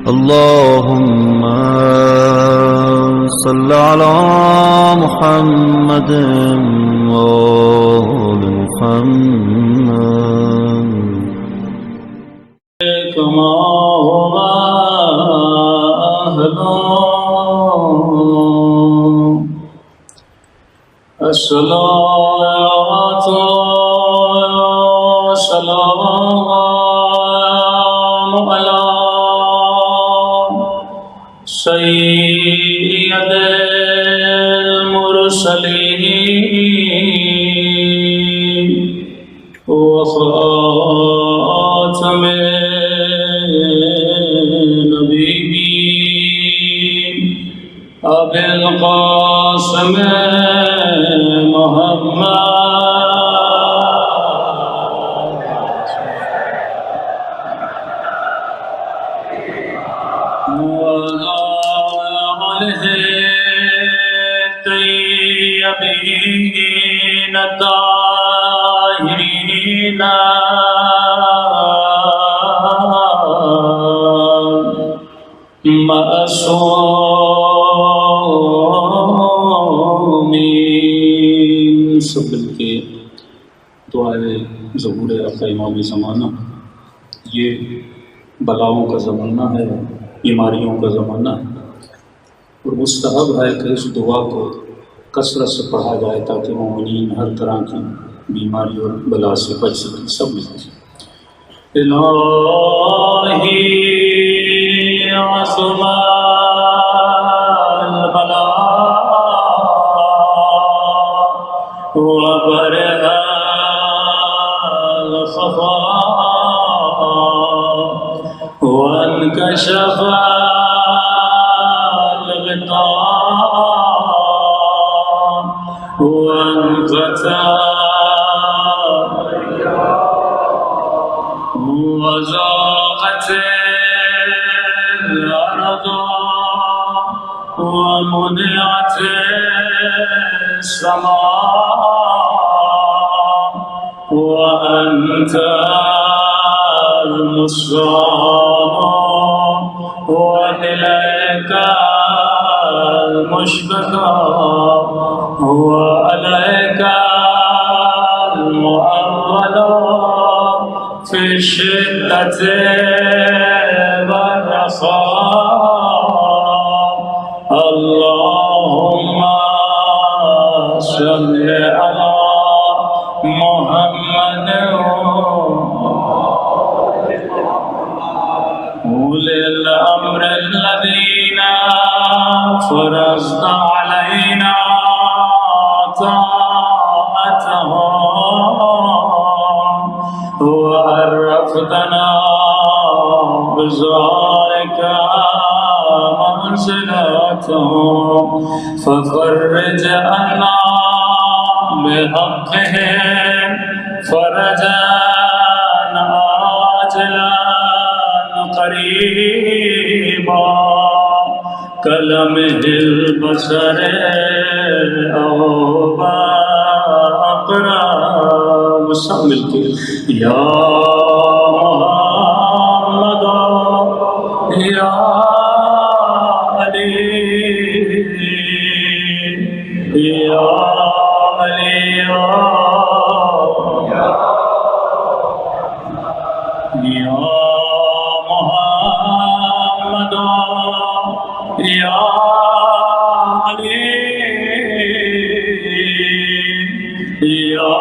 اللهم صل على محمد وآل محمد كما هو أهله الصلاة والسلام على سيد المرسلين وخاتم النبيين أبي القاسم محمد الطيبين الطاهرين معصومين. سب مل کے دعائے ظہور آقا امام زمانہ. یہ بلاؤں کا زمانہ ہے، بیماریوں کا زمانہ ہے، اور مستحب ہے کہ اس دعا کو کثرت سے پڑھا جائے تاکہ مومنین ہر طرح کی بیماری اور بلا سے بچ سکیں. سب ملتے ہیں. الہی عصم البلاء وبرئ الخفاء وانکشف وزاقت الأرض ومنعت السماء وأنت المستعان وإليك المشتكى وعليك المؤول في الشدة والرخاء. اللهم صل على محمد أولي الأمر الذين فرضت علينا طاعتهم وعرفتنا بذلك منزلتهم ففرج عنا بحقهم فرجا عاجلا قريبا كلمح البصر أو أقرب. سب مل کے یا محمد یا علی یا علی یا محمد یا علی یا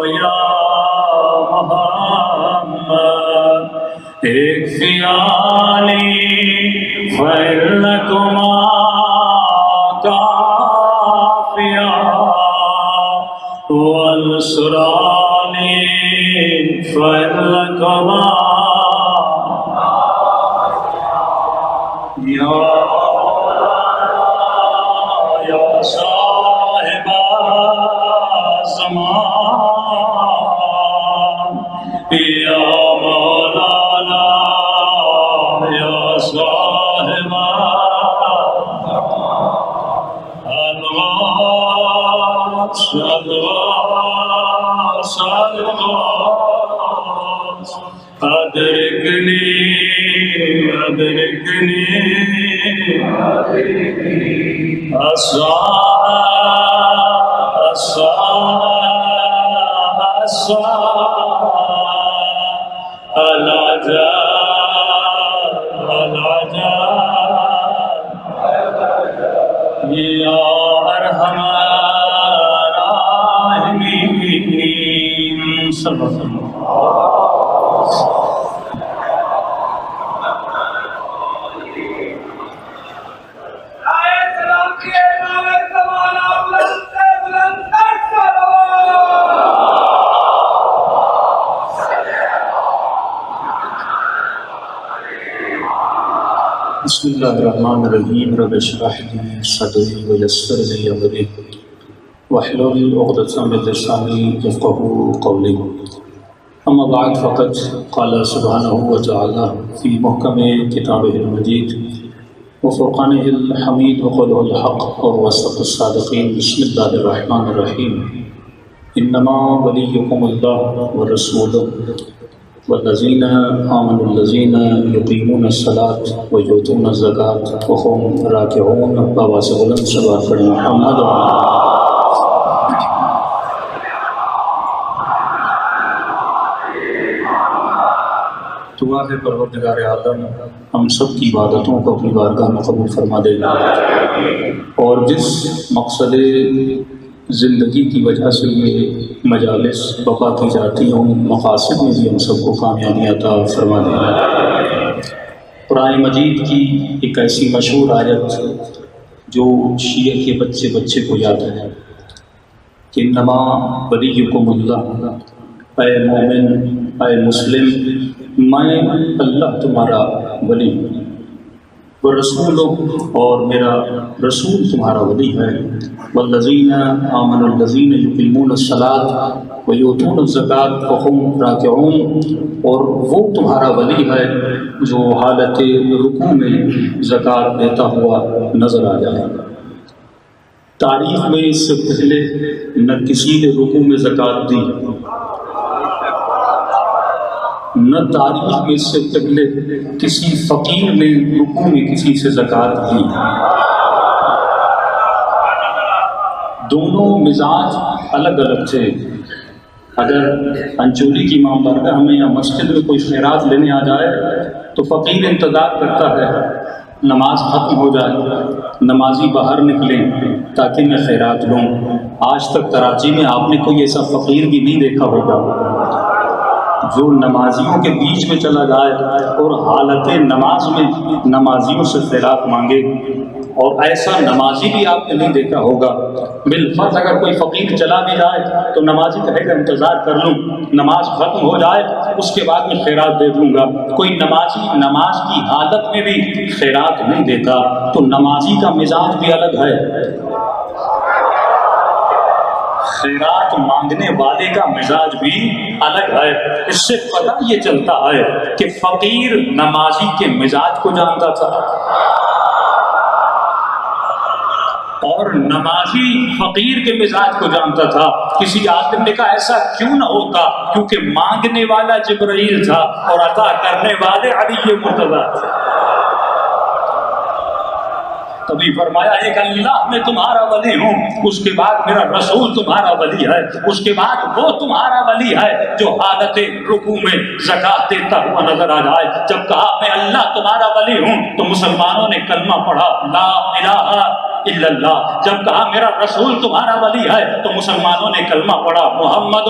یا محمد. ایک خیالی فعلکما کافیا والسرانی فعلکما یا صاحب زمان یا مولانا یا صاحب أدركني أدركني الساعة الساعة الساعة العجاب العجاب يا أرحم الراحمين صلى الله عليه وسلم. بسم اللہ الرحمن الرحیم رب اشرح لي صدری ویسر لي امری واحلل عقدۃ من لسانی یفقهوا قولی. اما بعد فقد قال سبحانہ وتعالی فی محکم کتابہ المجید وفرقانہ الحمید وقوله الحق ووصدق الصادقین. بسم اللہ الرحمن الرحیم. انما ولیکم اللہ ورسولہ والذین آمنوا الذین یقیمون الصلاۃ ویؤتون الزکاۃ وهم راکعون. بابا سے بلند صلوات پڑھیں محمد. دعا ہے پروردگار عالم ہم سب کی عبادتوں کو اپنی بارگاہ میں قبول فرما دے گا، اور جس مقصد زندگی کی وجہ سے یہ مجالس بپا کی جاتی ہوں مقاصد میں بھی ہم سب کو کامیابی عطا فرما دے گا. قرآن مجید کی ایک ایسی مشہور آیت جو شیعہ کے بچے بچے کو یاد ہے کہ انما ولیکم اللہ، اے مومن اے مسلم میں اللہ تمہارا ولی ہوں، ورسول اور میرا رسول تمہارا ولی ہے. والذین آمنوا الذین یقیمون الصلاۃ ویؤتون الزکاۃ وهم راکعون، اور وہ تمہارا ولی ہے جو حالت رکوع میں زکوٰۃ دیتا ہوا نظر آ جائے. تاریخ میں اس سے پہلے نہ کسی نے رکوع میں زکوٰۃ دی، نہ تاریخ میں اس سے پہلے کسی فقیر نے رکوع میں کسی سے زکوٰۃ دی. دونوں مزاج الگ الگ تھے. اگر انچولی کی امام بارگاہ میں یا مسجد میں کوئی خیرات لینے آ جائے تو فقیر انتظار کرتا ہے نماز ختم ہو جائے، نمازی باہر نکلیں تاکہ میں خیرات لوں. آج تک کراچی میں آپ نے کوئی ایسا فقیر بھی نہیں دیکھا ہوگا جو نمازیوں کے بیچ میں چلا جائے اور حالت نماز میں نمازیوں سے خیرات مانگے. اور ایسا نمازی بھی آپ نے نہیں دیکھا ہوگا. بالفرض اگر کوئی فقیر چلا بھی جائے تو نمازی کہے گا انتظار کر لوں، نماز ختم ہو جائے اس کے بعد میں خیرات دے دوں گا. کوئی نمازی نماز کی حالت میں بھی خیرات نہیں دیتا. تو نمازی کا مزاج بھی الگ ہے، خیرات مانگنے والے کا مزاج بھی الگ ہے. اس سے پتہ یہ چلتا ہے کہ فقیر نمازی کے مزاج کو جانتا تھا اور نمازی فقیر کے مزاج کو جانتا تھا. کسی عالم نے کہا ایسا کیوں نہ ہوتا، کیونکہ مانگنے والا جبرائیل تھا اور عطا کرنے والے علی مرتضیٰ تھے. کبھی فرمایا ایک اللہ میں تمہارا ولی ہوں، اس کے بعد میرا رسول تمہارا ولی ہے، اس کے بعد وہ تمہارا ولی ہے جو حالت رکوع میں زکوٰۃ دیتا ہوا نظر آ جائے. جب کہا میں اللہ تمہارا ولی ہوں تو مسلمانوں نے کلمہ پڑھا لا الہ الا اللہ. جب کہا میرا رسول تمہارا ولی ہے تو مسلمانوں نے کلمہ پڑھا محمد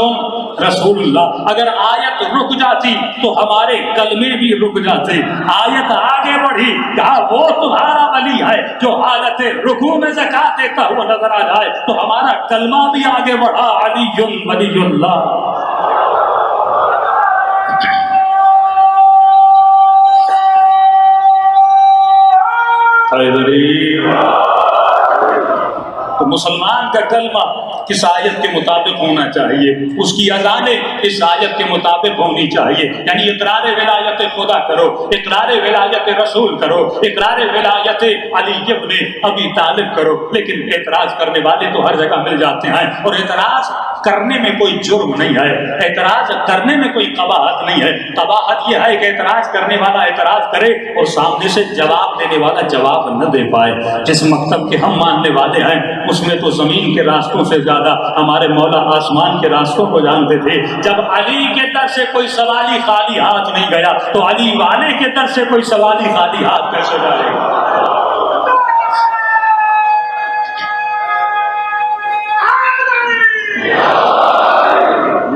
رسول اللہ. اگر آیت رک جاتی تو ہمارے کلمے بھی رک جاتے. آیت آگے بڑھی، کہا وہ تمہارا ولی ہے جو حالت رکوع میں زکوٰۃ دیتا ہوا نظر آ جائے تو ہمارا کلمہ بھی آگے بڑھا علی ولی اللہ. تو مسلمان کا کلمہ کس آیت کے مطابق ہونا چاہیے، اس کی اذانیں اس آیت کے مطابق ہونی چاہیے. یعنی اقرار ولایت خدا کرو، اقرار ولایت رسول کرو، اقرار ولایت علی ابن ابی طالب کرو. لیکن اعتراض کرنے والے تو ہر جگہ مل جاتے ہیں، اور اعتراض کرنے میں کوئی جرم نہیں ہے، اعتراض کرنے میں کوئی قباحت نہیں ہے۔ قباحت یہ ہے کہ اعتراض کرنے والا اعتراض کرے اور سامنے سے جواب دینے والا جواب نہ دے پائے۔ جس مکتب کے ہم ماننے والے ہیں اس میں تو زمین کے راستوں سے زیادہ ہمارے مولا آسمان کے راستوں کو جانتے تھے۔ جب علی کے در سے کوئی سوالی خالی ہاتھ نہیں گیا تو علی والے کے در سے کوئی سوالی خالی ہاتھ کیسے جائے گا؟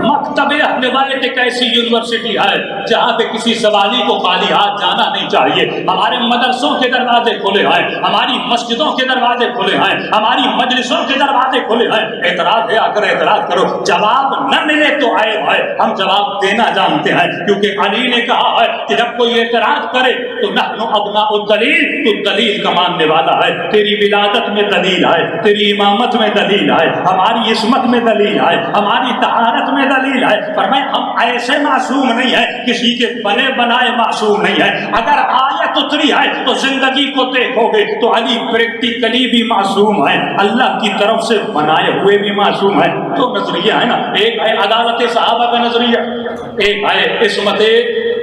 مکتب اہل بیت ایک ایسی یونیورسٹی ہے جہاں پہ کسی سوالی کو خالی ہاتھ جانا نہیں چاہیے۔ ہمارے مدرسوں کے دروازے کھلے ہیں، ہماری مسجدوں کے دروازے کھلے ہیں، ہماری مجلسوں کے دروازے کھلے ہیں۔ اعتراض ہے، اگر اعتراض کرو جواب نہ ملے تو عیب ہے، ہم جواب دینا جانتے ہیں، کیونکہ علی نے کہا ہے کہ جب کوئی اعتراض کرے تو نحن ابناء الدلیل، تو دلیل کا ماننے والا ہے۔ تیری ولادت میں دلیل ہے، تیری امامت میں دلیل ہے، ہماری عصمت میں دلیل ہے، ہماری طہارت میں دلیل ہے۔ فرمایا ہم ایسے معصوم نہیں ہیں، کسی کے بنے بنائے معصوم نہیں ہیں۔ اگر آیت اتری ہے تو زندگی کو دیکھو گے تو علی پریکٹیکلی بھی معصوم ہے، اللہ کی طرف سے بنائے ہوئے بھی معصوم ہے۔ تو نظریہ ہے نا، ایک ہے عدالت صحابہ کا نظریہ، ایک ہے عصمت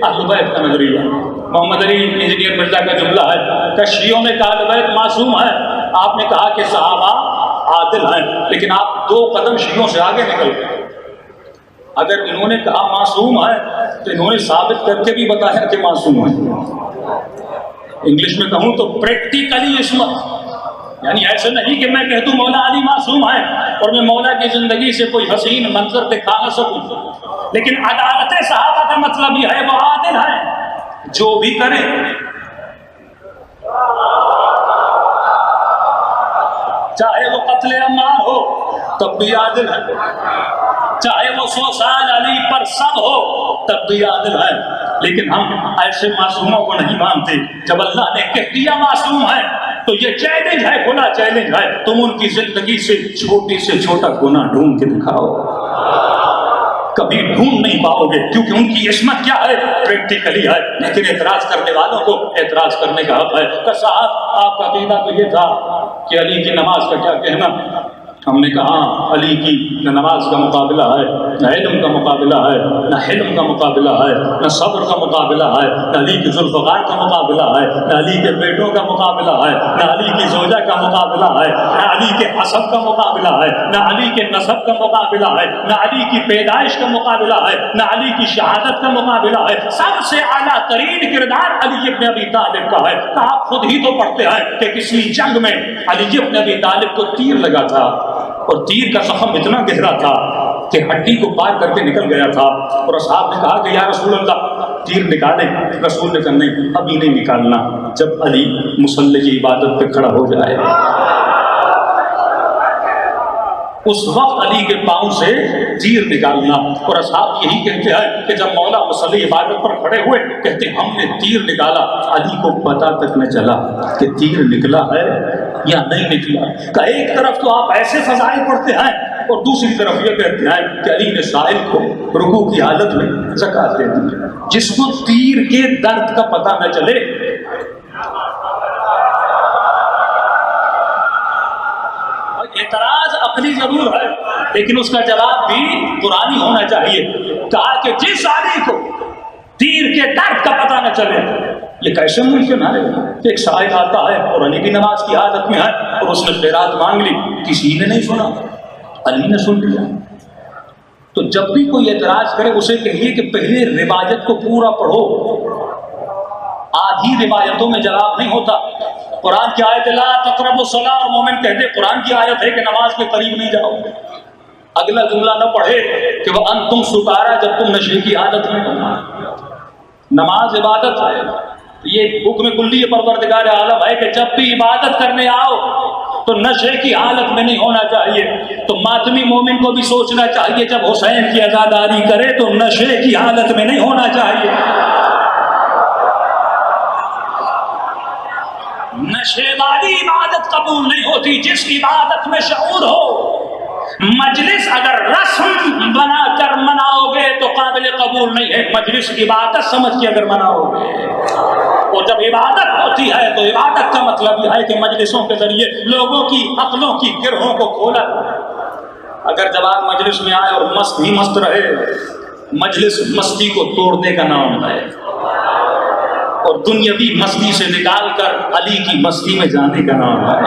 اہل بیت کا نظریہ۔ محمد علی انجینئر مرزا کا جملہ ہے کہ شیعوں نے کہا اہل بیت معصوم ہے، آپ نے کہا کہ صحابہ عادل ہیں، لیکن آپ 2 قدم شیعوں سے آگے نکل گئے۔ اگر انہوں نے کہا معصوم ہے تو انہوں نے ثابت کر کے بھی بتایا کہ معصوم ہے۔ انگلش میں کہوں تو پریکٹیکلی عصمت، یعنی ایسے نہیں کہ میں کہہ دوں مولا علی معصوم ہے اور میں مولا کی زندگی سے کوئی حسین منظر دکھا نہ سکوں، لیکن عدالت صحابہ کا مطلب یہ ہے وہ عادل ہے، جو بھی کرے چاہے وہ قتل عمار ہو تب بھی عادل ہے، چاہے وہ 100 سال علی پر سب ہو تب بھی عادل ہے۔ لیکن ہم ایسے معصوموں کو نہیں مانتے۔ جب اللہ نے کہہ دیا معصوم ہے تو یہ چیلنج ہے، کھلا چیلنج ہے، تم ان کی زندگی سے چھوٹی سے چھوٹا گناہ ڈھونڈ کے دکھاؤ، کبھی ڈھونڈ نہیں پاؤ گے، کیونکہ ان کی عصمت کیا ہے؟ پریکٹیکلی ہے۔ لیکن اعتراض کرنے والوں کو اعتراض کرنے کا حق ہے کہ صاحب آپ کا عقیدہ تو یہ تھا کہ علی کی نماز کا کیا کہنا؟ ہم نے کہا علی کی نہ نماز کا مقابلہ ہے، نہ علم کا مقابلہ ہے، نہ حلم کا مقابلہ ہے، نہ صبر کا مقابلہ ہے، نہ علی کی ذوالفقار کا مقابلہ ہے، نہ علی کے بیٹوں کا مقابلہ ہے، نہ علی کی زوجہ کا مقابلہ ہے، نہ علی کے حسب کا مقابلہ ہے، نہ علی کے نسب کا مقابلہ ہے، نہ علی کی پیدائش کا مقابلہ ہے، نہ علی کی شہادت کا مقابلہ ہے۔ سب سے اعلیٰ ترین کردار علی ابن ابی طالب کا ہے۔ تو آپ خود ہی تو پڑھتے ہیں کہ کسی جنگ میں علی ابن ابی طالب کو تیر لگا تھا اور تیر کا زخم اتنا گہرا تھا کہ ہڈی کو پار کر کے نکل گیا تھا، اور اصحاب نے کہا کہ یا رسول اللہ تیر نکالیں۔ رسول نے کہا نہیں، ابھی نہیں نکالنا، جب علی مصلی کی عبادت پہ کھڑا ہو جائے اس وقت علی کے پاؤں سے تیر نکالنا۔ اور اصحاب یہی کہتے ہیں کہ جب مولا مصلی عبادت پر کھڑے ہوئے کہتے ہم نے تیر نکالا، علی کو پتہ تک نہ چلا کہ تیر نکلا ہے یا نہیں نکلا۔ کہ ایک طرف تو آپ ایسے فضائل پڑھتے ہیں اور دوسری طرف یہ کہتے ہیں کہ علی نے سائل کو رکوع کی حالت میں زکات دے دی۔ جس کو تیر کے درد کا پتہ نہ چلے، اعتراض عقلی ضرور ہے لیکن اس کا جواب بھی قرآنی ہونا چاہیے۔ کہا کہ جس علی کو تیر کے درد کا پتہ نہ چلے، یہ کیسے ممکن ہے کہ ایک سائل آتا ہے اور علی بھی نماز کی حالت میں ہے اور اس نے خیرات مانگ لی، کسی نے نہیں سنا، علی نے سن لیا۔ تو جب بھی کوئی اعتراض کرے اسے کہیے کہ پہلے روایت کو پورا پڑھو، آدھی روایتوں میں جواب نہیں ہوتا۔ قرآن کی آیت لا تقربوا الصلاۃ، اور مومن کہتے قرآن کی آیت ہے کہ نماز کے قریب نہیں جاؤ، اگلا جملہ نہ پڑھے کہ وانتم سکارا، جب تم نشے کی عادت میں ہو۔ نماز عبادت ہے، یہ حکم کلی پروردگار عالم ہے کہ جب بھی عبادت کرنے آؤ تو نشے کی حالت میں نہیں ہونا چاہیے۔ تو ماتمی مومن کو بھی سوچنا چاہیے جب حسین کی عزاداری کرے تو نشے کی حالت میں نہیں ہونا چاہیے۔ نشے والی عبادت قبول نہیں ہوتی، جس عبادت میں شعور ہو۔ مجلس اگر رسم بنا کر مناؤ گے تو قابل قبول نہیں ہے، مجلس عبادت سمجھ کے اگر مناؤ گے، اور جب عبادت ہوتی ہے تو عبادت کا مطلب یہ ہے کہ مجلسوں کے ذریعے لوگوں کی عقلوں کی گرہوں کو کھولا۔ اگر جب آپ مجلس میں آئے اور مست ہی مست رہے، مجلس مستی کو توڑنے کا نام ہے، اور دنیاوی مستی سے نکال کر علی کی مستی میں جانے کا نام ہے۔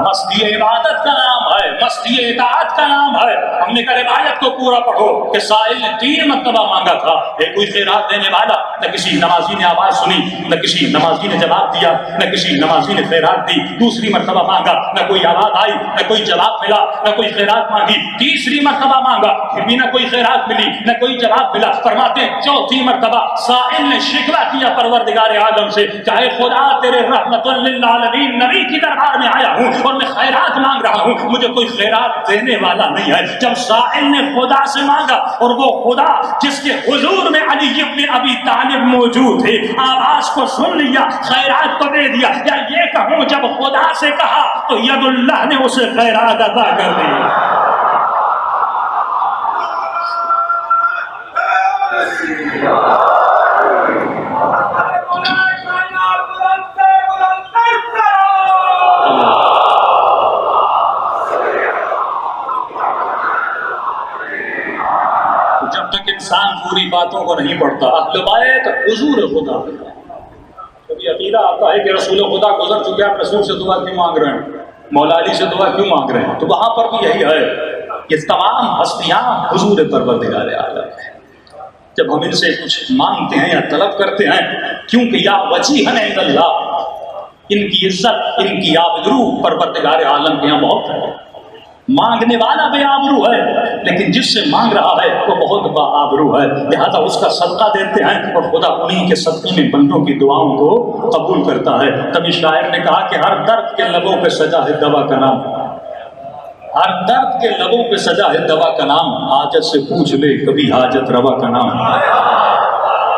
مستی عبادت کا نام ہے، مستی اطاعت کا نام ہے۔ ہم نے کہا روایت کو پورا پڑھو کہ سائل نے 3 مرتبہ مانگا تھا، ایک کوئی خیرات دینے والا، نہ کسی نمازی نے آواز سنی، نہ کسی نمازی نے جواب دیا، نہ کسی نمازی نے خیرات دی۔ دوسری مرتبہ مانگا، نہ کوئی آواز آئی، نہ کوئی جواب ملا، نہ کوئی خیرات مانگی۔ تیسری مرتبہ مانگا، پھر بھی نہ کوئی خیرات ملی، نہ کوئی جواب ملا۔ فرماتے ہیں چوتھی مرتبہ سائل نے شکوہ کیا پروردگار عالم سے، چاہے خدا تیرے رحمت للعالمین نبی کی دربار میں آیا ہوں اور میں خیرات مانگ رہا ہوں، مجھے کوئی خیرات دینے والا نہیں ہے۔ جب سائل نے خدا سے مانگا اور وہ خدا جس کے حضور میں علی ابن ابی طالب موجود تھے آواز کو سن لیا، خیرات کو دے دیا، یا یہ کہوں جب خدا سے کہا تو ید اللہ نے اسے خیرات عطا کر دی۔ جب تک انسان پوری باتوں کو نہیں پڑھتا، اہل بیت حضور خدا، کبھی عقیدہ آتا ہے کہ رسول خدا گزر چکے، آپ رسول سے دعا کیوں مانگ رہے ہیں، مولا علی سے دعا کیوں مانگ رہے ہیں؟ تو وہاں پر بھی یہی ہے کہ تمام ہستیاں حضور پروردگار عالم ہیں۔ جب ہم ان سے کچھ مانگتے ہیں یا طلب کرتے ہیں، کیونکہ یا وجیہن عند اللہ، ان کی عزت، ان کی آبرو پروردگار عالم کے یہاں بہت ہے۔ مانگنے والا بے آبرو ہے، لیکن جس سے مانگ رہا ہے وہ بہت با آبرو ہے، لہذا اس کا صدقہ دیتے ہیں اور خدا انہی کے صدقے میں بندوں کی دعاؤں کو قبول کرتا ہے۔ تبھی شاعر نے کہا کہ ہر درد کے لبوں پہ سجا ہے دوا کا نام، ہر درد کے لبوں پہ سجا ہے دوا کا نام، حاجت سے پوچھ لے کبھی حاجت روا کا نام۔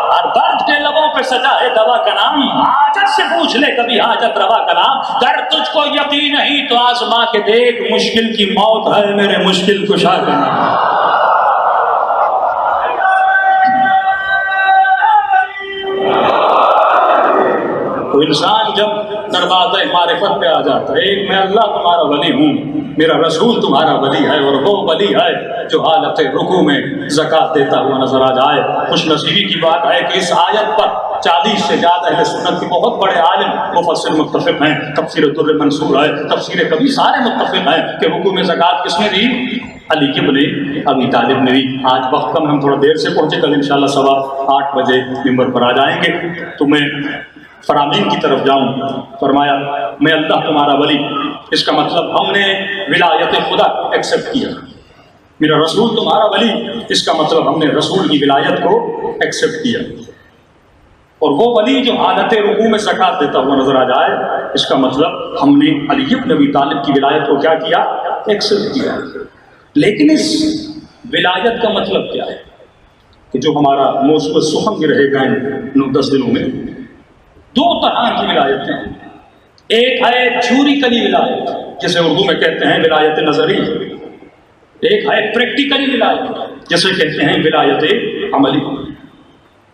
ہر درد کے لبوں پہ سجا ہے دوا کا نام، حاجت سے پوچھ لے کبھی حاجت روا کا نام۔ گر تجھ کو یقین نہیں تو آزما کے دیکھ، مشکل کی موت ہے میرے مشکل کشا کا نام۔ تو انسان جب دروازہ معرفت پہ آ جاتا ہے، ایک میں اللہ تمہارا ولی ہوں، میرا رسول تمہارا ولی ہے، اور وہ ولی ہے جو حالت رکوع میں زکوٰۃ دیتا ہوا نظر آ جائے۔ خوش نصیبی کی بات ہے کہ اس آیت پر 40 سے زیادہ اہل سنت کے بہت بڑے عالم مفسر متفق ہیں۔ تفسیر الدر منصور ہے، تفسیر کبھی سارے متفق ہیں کہ رکوع میں زکوٰۃ کس نے دی؟ علی ابن ابی طالب نے دی۔ آج وقت کم، ہم تھوڑا دیر سے پہنچے، کل انشاءاللہ 8:15 بجے ممبر پر آ جائیں گے۔ تو میں فرامین کی طرف جاؤں، فرمایا میں اللہ تمہارا ولی، اس کا مطلب ہم نے ولایت خدا ایکسپٹ کیا۔ میرا رسول تمہارا ولی، اس کا مطلب ہم نے رسول کی ولایت کو ایکسپٹ کیا۔ اور وہ ولی جو حالت رکوع میں زکوٰۃ دیتا ہوا نظر آ جائے، اس کا مطلب ہم نے علی ابن ابی طالب کی ولایت کو کیا کیا؟ ایکسپٹ کیا۔ لیکن اس ولایت کا مطلب کیا ہے کہ جو ہمارا موضوع سخن بھی رہے گا ان 10 دنوں میں، 2 طرح کی ولایتیں ہیں۔ ایک ہے تھیوریکلی ولایت، جسے اردو میں کہتے ہیں ولایت نظری، ایک ہے پریکٹیکلی ولایت جسے کہتے ہیں ولایت عملی۔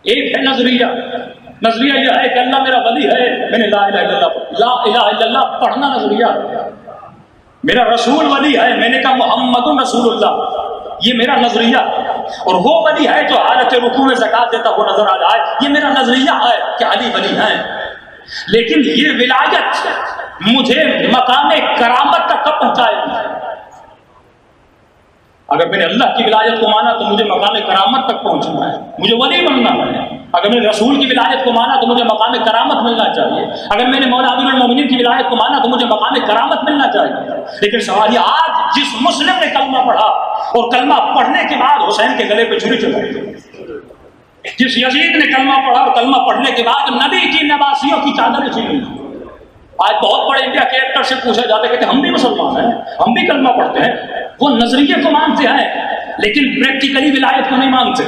ایک ہے نظریہ، نظریہ یہ ہے کہ اللہ میرا ولی ہے، میں نے لا الہ الا اللہ پڑھنا نظریہ، میرا رسول ولی ہے، میں نے کہا محمد رسول اللہ، یہ میرا نظریہ۔ اور وہ ولی ہے جو حالت رکوع میں زکوٰۃ دیتا ہوا نظر آ جائے، یہ میرا نظریہ ہے کہ علی ولی ہیں۔ لیکن یہ ولایت مجھے مقام کرامت تک کب پہنچائے گی؟ اگر میں نے اللہ کی ولایت کو مانا تو مجھے مقام کرامت تک پہنچنا ہے، مجھے ولی بننا ہے۔ اگر میں نے رسول کی ولایت کو مانا تو مجھے مقام کرامت ملنا چاہیے۔ اگر میں نے مولا امیر المومنین کی ولایت کو مانا تو مجھے مقام کرامت ملنا چاہیے۔ لیکن سوال یہ، آج جس مسلم نے کلمہ پڑھا اور کلمہ پڑھنے کے بعد حسین کے گلے پہ چھری چلائی، جس یزید نے کلمہ پڑھا اور کلمہ پڑھنے کے بعد نبی کی نواسیوں کی چادر چھینی، آج بہت بڑے انڈیا کے ایکٹر سے پوچھا جاتا ہے کہ ہم بھی مسلمان ہیں، ہم بھی کلمہ پڑھتے ہیں۔ وہ نظریے کو مانتے ہیں لیکن پریکٹیکلی ولایت کو نہیں مانتے۔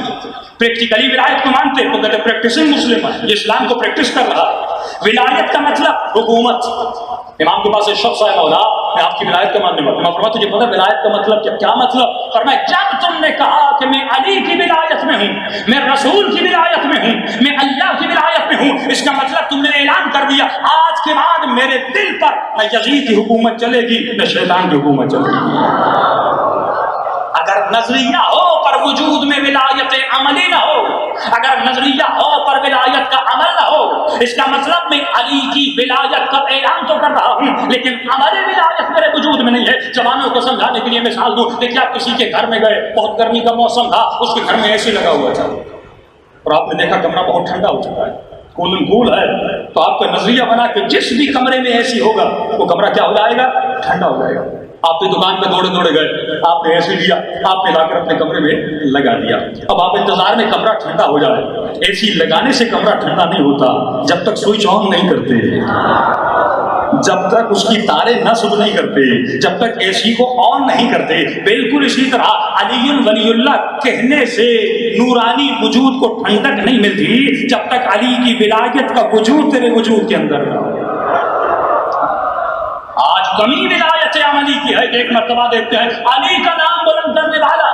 پریکٹیکلی ولایت کو مانتے تو کہتے پریکٹسنگ مسلم ہے، یہ اسلام کو پریکٹس کر رہا ہے۔ ولایت کا مطلب حکومت۔ امام کے پاس ایک شخص آیا، مولا میں آپ کی ولایت کا ماننے والا ہوں۔ امام فرمایا تجھے پتہ ولایت کا مطلب کیا؟ کیا مطلب؟ فرمایا جب تم نے کہا کہ میں علی کی ولایت میں ہوں، میں رسول کی ولایت میں ہوں، میں اللہ کی ولایت میں ہوں، اس کا مطلب تم نے اعلان کر دیا آج کے بعد میرے دل پر نہ یزید کی حکومت چلے گی نہ شیطان کی حکومت چلے گی۔ اگر نظریہ ہو پر وجود میں ولایت عملی نہ ہو، اگر نظریہ ہو پر ولایت کا عمل نہ ہو، اس کا مطلب میں علی کی ولایت کا اعلان تو کر رہا ہوں لیکن عملی ولایت میرے وجود میں نہیں ہے۔ جوانوں کو سمجھانے کے لیے مثال دوں، دیکھیے آپ کسی کے گھر میں گئے، بہت گرمی کا موسم تھا، اس کے گھر میں اے سی لگا ہوا تھا اور آپ نے دیکھا کمرہ بہت ٹھنڈا ہو چکا ہے، کولن کول ہے، تو آپ کا نظریہ بنا کہ جس بھی کمرے میں اے سی ہوگا وہ کمرہ کیا ہو جائے گا؟ ٹھنڈا ہو جائے گا۔ آپ کی دکان پہ دوڑے دوڑے گئے، آپ نے اے سی لیا، آپ نے لا کر اپنے کمرے میں لگا دیا۔ اب آپ انتظار میں کمرہ ٹھنڈا ہو جائے۔ اے سی لگانے سے کمرہ ٹھنڈا نہیں ہوتا جب تک سوئچ آن نہیں کرتے، جب تک اس کی تاریں نصب نہیں کرتے، جب تک اے سی کو آن نہیں کرتے۔ بالکل اسی طرح علی ولی اللہ کہنے سے نورانی وجود کو ٹھنڈک نہیں ملتی جب تک علی کی ولایت کا وجود تیرے وجود کے اندر نہ ہو۔ آج کمی ولایت عملی کی ہے کہ ایک مرتبہ دیکھتے ہیں علی کا نام بلند کرنے والا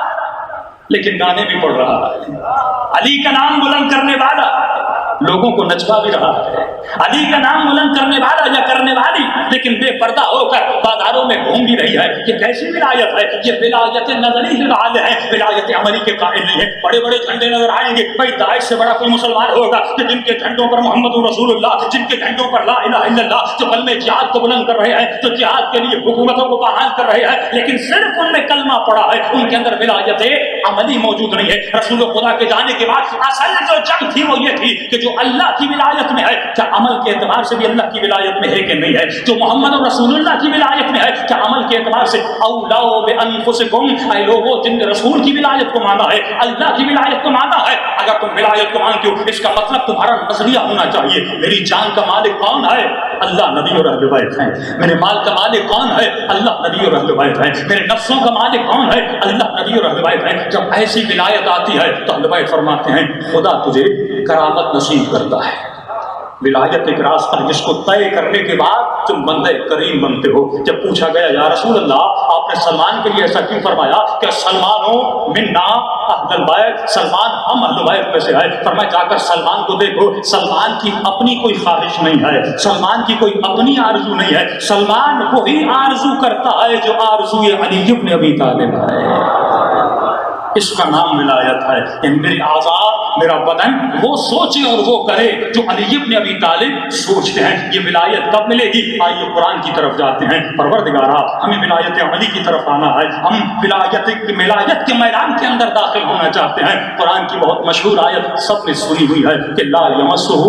لیکن گانے بھی پڑھ رہا ہے، علی کا نام بلند کرنے والا لوگوں کو نچوا بھی رہا ہے، علی کا نام بلند کرنے والا یا کرنے والی لیکن بے پردہ ہو کر بازاروں میں گھوم بھی رہی ہے۔ یہ کیسی ولایت ہے؟ یہ ولایت نظری سے حال ہے، ولایت عملی کے قائل نہیں ہے۔ بڑے بڑے جھنڈے نظر آئیں گے، بھائی داعش سے بڑا کوئی مسلمان ہوگا کہ جن کے جھنڈوں پر محمد رسول اللہ، جن کے جھنڈوں پر لا الہ الا اللہ، جو کلمہ جہاد کو بلند کر رہے ہیں، جو جہاد کے لیے حکومتوں کو بحال کر رہے ہیں لیکن صرف ان میں کلمہ پڑا ہے، ان کے اندر ولایت عملی موجود نہیں ہے۔ رسول خدا کے جانے کے بعد اصل جو جنگ تھی وہ یہ تھی کہ جو اللہ کی ولایت میں ہے کیا عمل کے اعتبار سے بھی اللہ کی ولایت میں ہے کہ نہیں ہے، جو محمد رسول اللہ کی ولایت میں ہے کیا عمل کے اعتبار سے اولاؤ بانفسکم، اے لوگوں جن نے رسول کی ولایت کو مانا ہے، اللہ کی ولایت کو مانا ہے، اگر تم ولایت کو مانتے ہو اس کا مطلب تمہارا نظریہ ہونا چاہیے میری جان کا مالک کون ہے؟ اللہ، نبی اور اہل بیت ہیں۔ میرے مال کا مالک کون ہے؟ اللہ، نبی اور اہل بیت ہیں۔ میرے نفسوں کا مالک کون ہے؟ اللہ، نبی اور اہل بیت ہیں۔ جب ایسی ولایت آتی ہے تو اہل بیت فرماتے ہیں خدا تجھے کرامت نصیب کرتا ہے۔ ولایت ایک راستہ جس کو طے کرنے کے بعد تم بندے کریم بنتے ہو۔ جب پوچھا گیا یا رسول اللہ آپ نے سلمان کے لیے ایسا کیوں فرمایا کہ سلمانوں منا اہل البیت، سلمان ہم اہل بیت میں سے ہے، فرمایا جا کر سلمان کو دیکھو، سلمان کی اپنی کوئی خواہش نہیں ہے، سلمان کی کوئی اپنی آرزو نہیں ہے، سلمان وہی آرزو کرتا ہے جو آرزو علی بن ابی طالب ہے۔ اس کا نام ولایت ہے کہ میرے اعضاء، میرا بدن وہ سوچے اور وہ کرے جو علی بن ابی طالب سوچتے ہیں۔ یہ ولایت کب ملے گی؟ آئیے قرآن کی طرف جاتے ہیں۔ پروردگارا ہمیں ولایت عملی کی طرف آنا ہے، ہم ولایت کے میدان کے اندر داخل ہونا چاہتے ہیں۔ قرآن کی بہت مشہور آیت سب نے سنی ہوئی ہے کہ لا یمسہ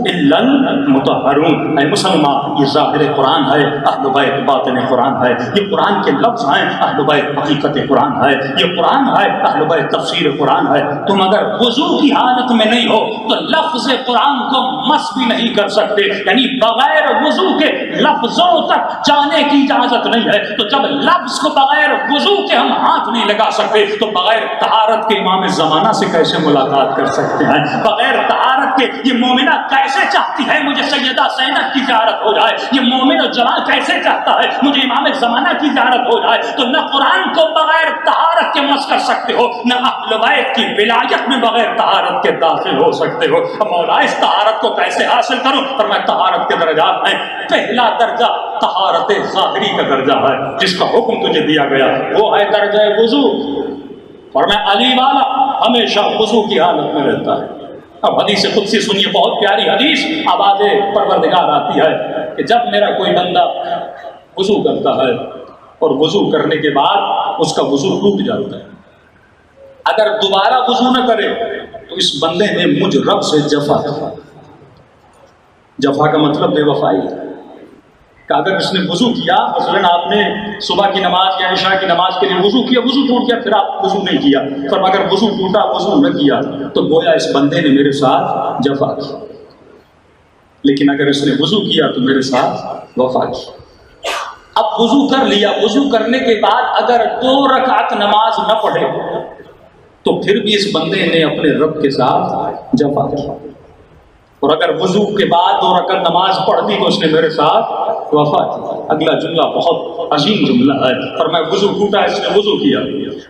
الا المطہرون۔ اے مسلمان، یہ ظاہر قرآن ہے، اہل بیت باطن قرآن ہے، یہ قرآن کے لفظ ہیں، اہل بیت حقیقت قرآن ہے، یہ قرآن ہے، اہل بیت تفسیر قرآن ہے۔ تم اگر وضو کی حالت میں نہیں ہو تو لفظ قرآن کو مس بھی نہیں کر سکتے، یعنی بغیر وضو کے لفظوں تک جانے کی اجازت نہیں ہے۔ تو جب لفظ کو بغیر وضو کے ہم ہاتھ نہیں لگا سکتے تو بغیر طہارت کے امام زمانہ سے کیسے ملاقات کر سکتے ہیں؟ بغیر طہارت کے یہ مومنہ کیسے چاہتی ہے مجھے سیدہ زینب کی زیارت ہو جائے؟ یہ مومن و جوان کیسے چاہتا ہے مجھے امام زمانہ کی زیارت ہو جائے؟ تو نہ قرآن کو بغیر طہارت کے مس کر سکتے ہو، نہ اہل بیت کی ولایت میں بغیر طہارت کے داخل ہو سکتے ہو۔ مولا اس طہارت کو کیسے حاصل کروں؟ فرمایا طہارت کے درجات ہیں، پہلا درجہ طہارت ظاہری کا درجہ ہے جس کا حکم تجھے دیا گیا، وہ ہے درجہ وضو۔ فرمایا علی والا ہمیشہ وضو کی حالت میں رہتا ہے۔ اب حدیث قدسی سنیے، بہت پیاری حدیث، آواز پروردگار آتی ہے کہ جب میرا کوئی بندہ وضو کرتا ہے اور وضو کرنے کے بعد اس کا وضو ٹوٹ جاتا ہے، اگر دوبارہ وضو نہ کرے تو اس بندے نے مجھ رب سے جفا کیا۔ جفا کا مطلب بے وفائی ہے کہ اگر اس نے وضو کیا، مثلاً آپ نے صبح کی نماز یا عشاء کی نماز کے لیے وضو کیا، وضو ٹوٹ گیا، پھر آپ وضو نہیں کیا، پر اگر وضو ٹوٹا وضو نہ کیا تو گویا اس بندے نے میرے ساتھ جفا کی، لیکن اگر اس نے وضو کیا تو میرے ساتھ وفا کی۔ اب وضو کر لیا، وضو کرنے کے بعد اگر 2 رکعت نماز نہ پڑھے تو پھر بھی اس بندے نے اپنے رب کے ساتھ جفا کی، اور اگر وضو کے بعد 2 رکعت نماز پڑھ دی تو اس نے میرے ساتھ وفا کی۔ اگلا جملہ بہت عظیم جملہ ہے، فرمایا وضو ٹوٹا، اس نے وضو کیا،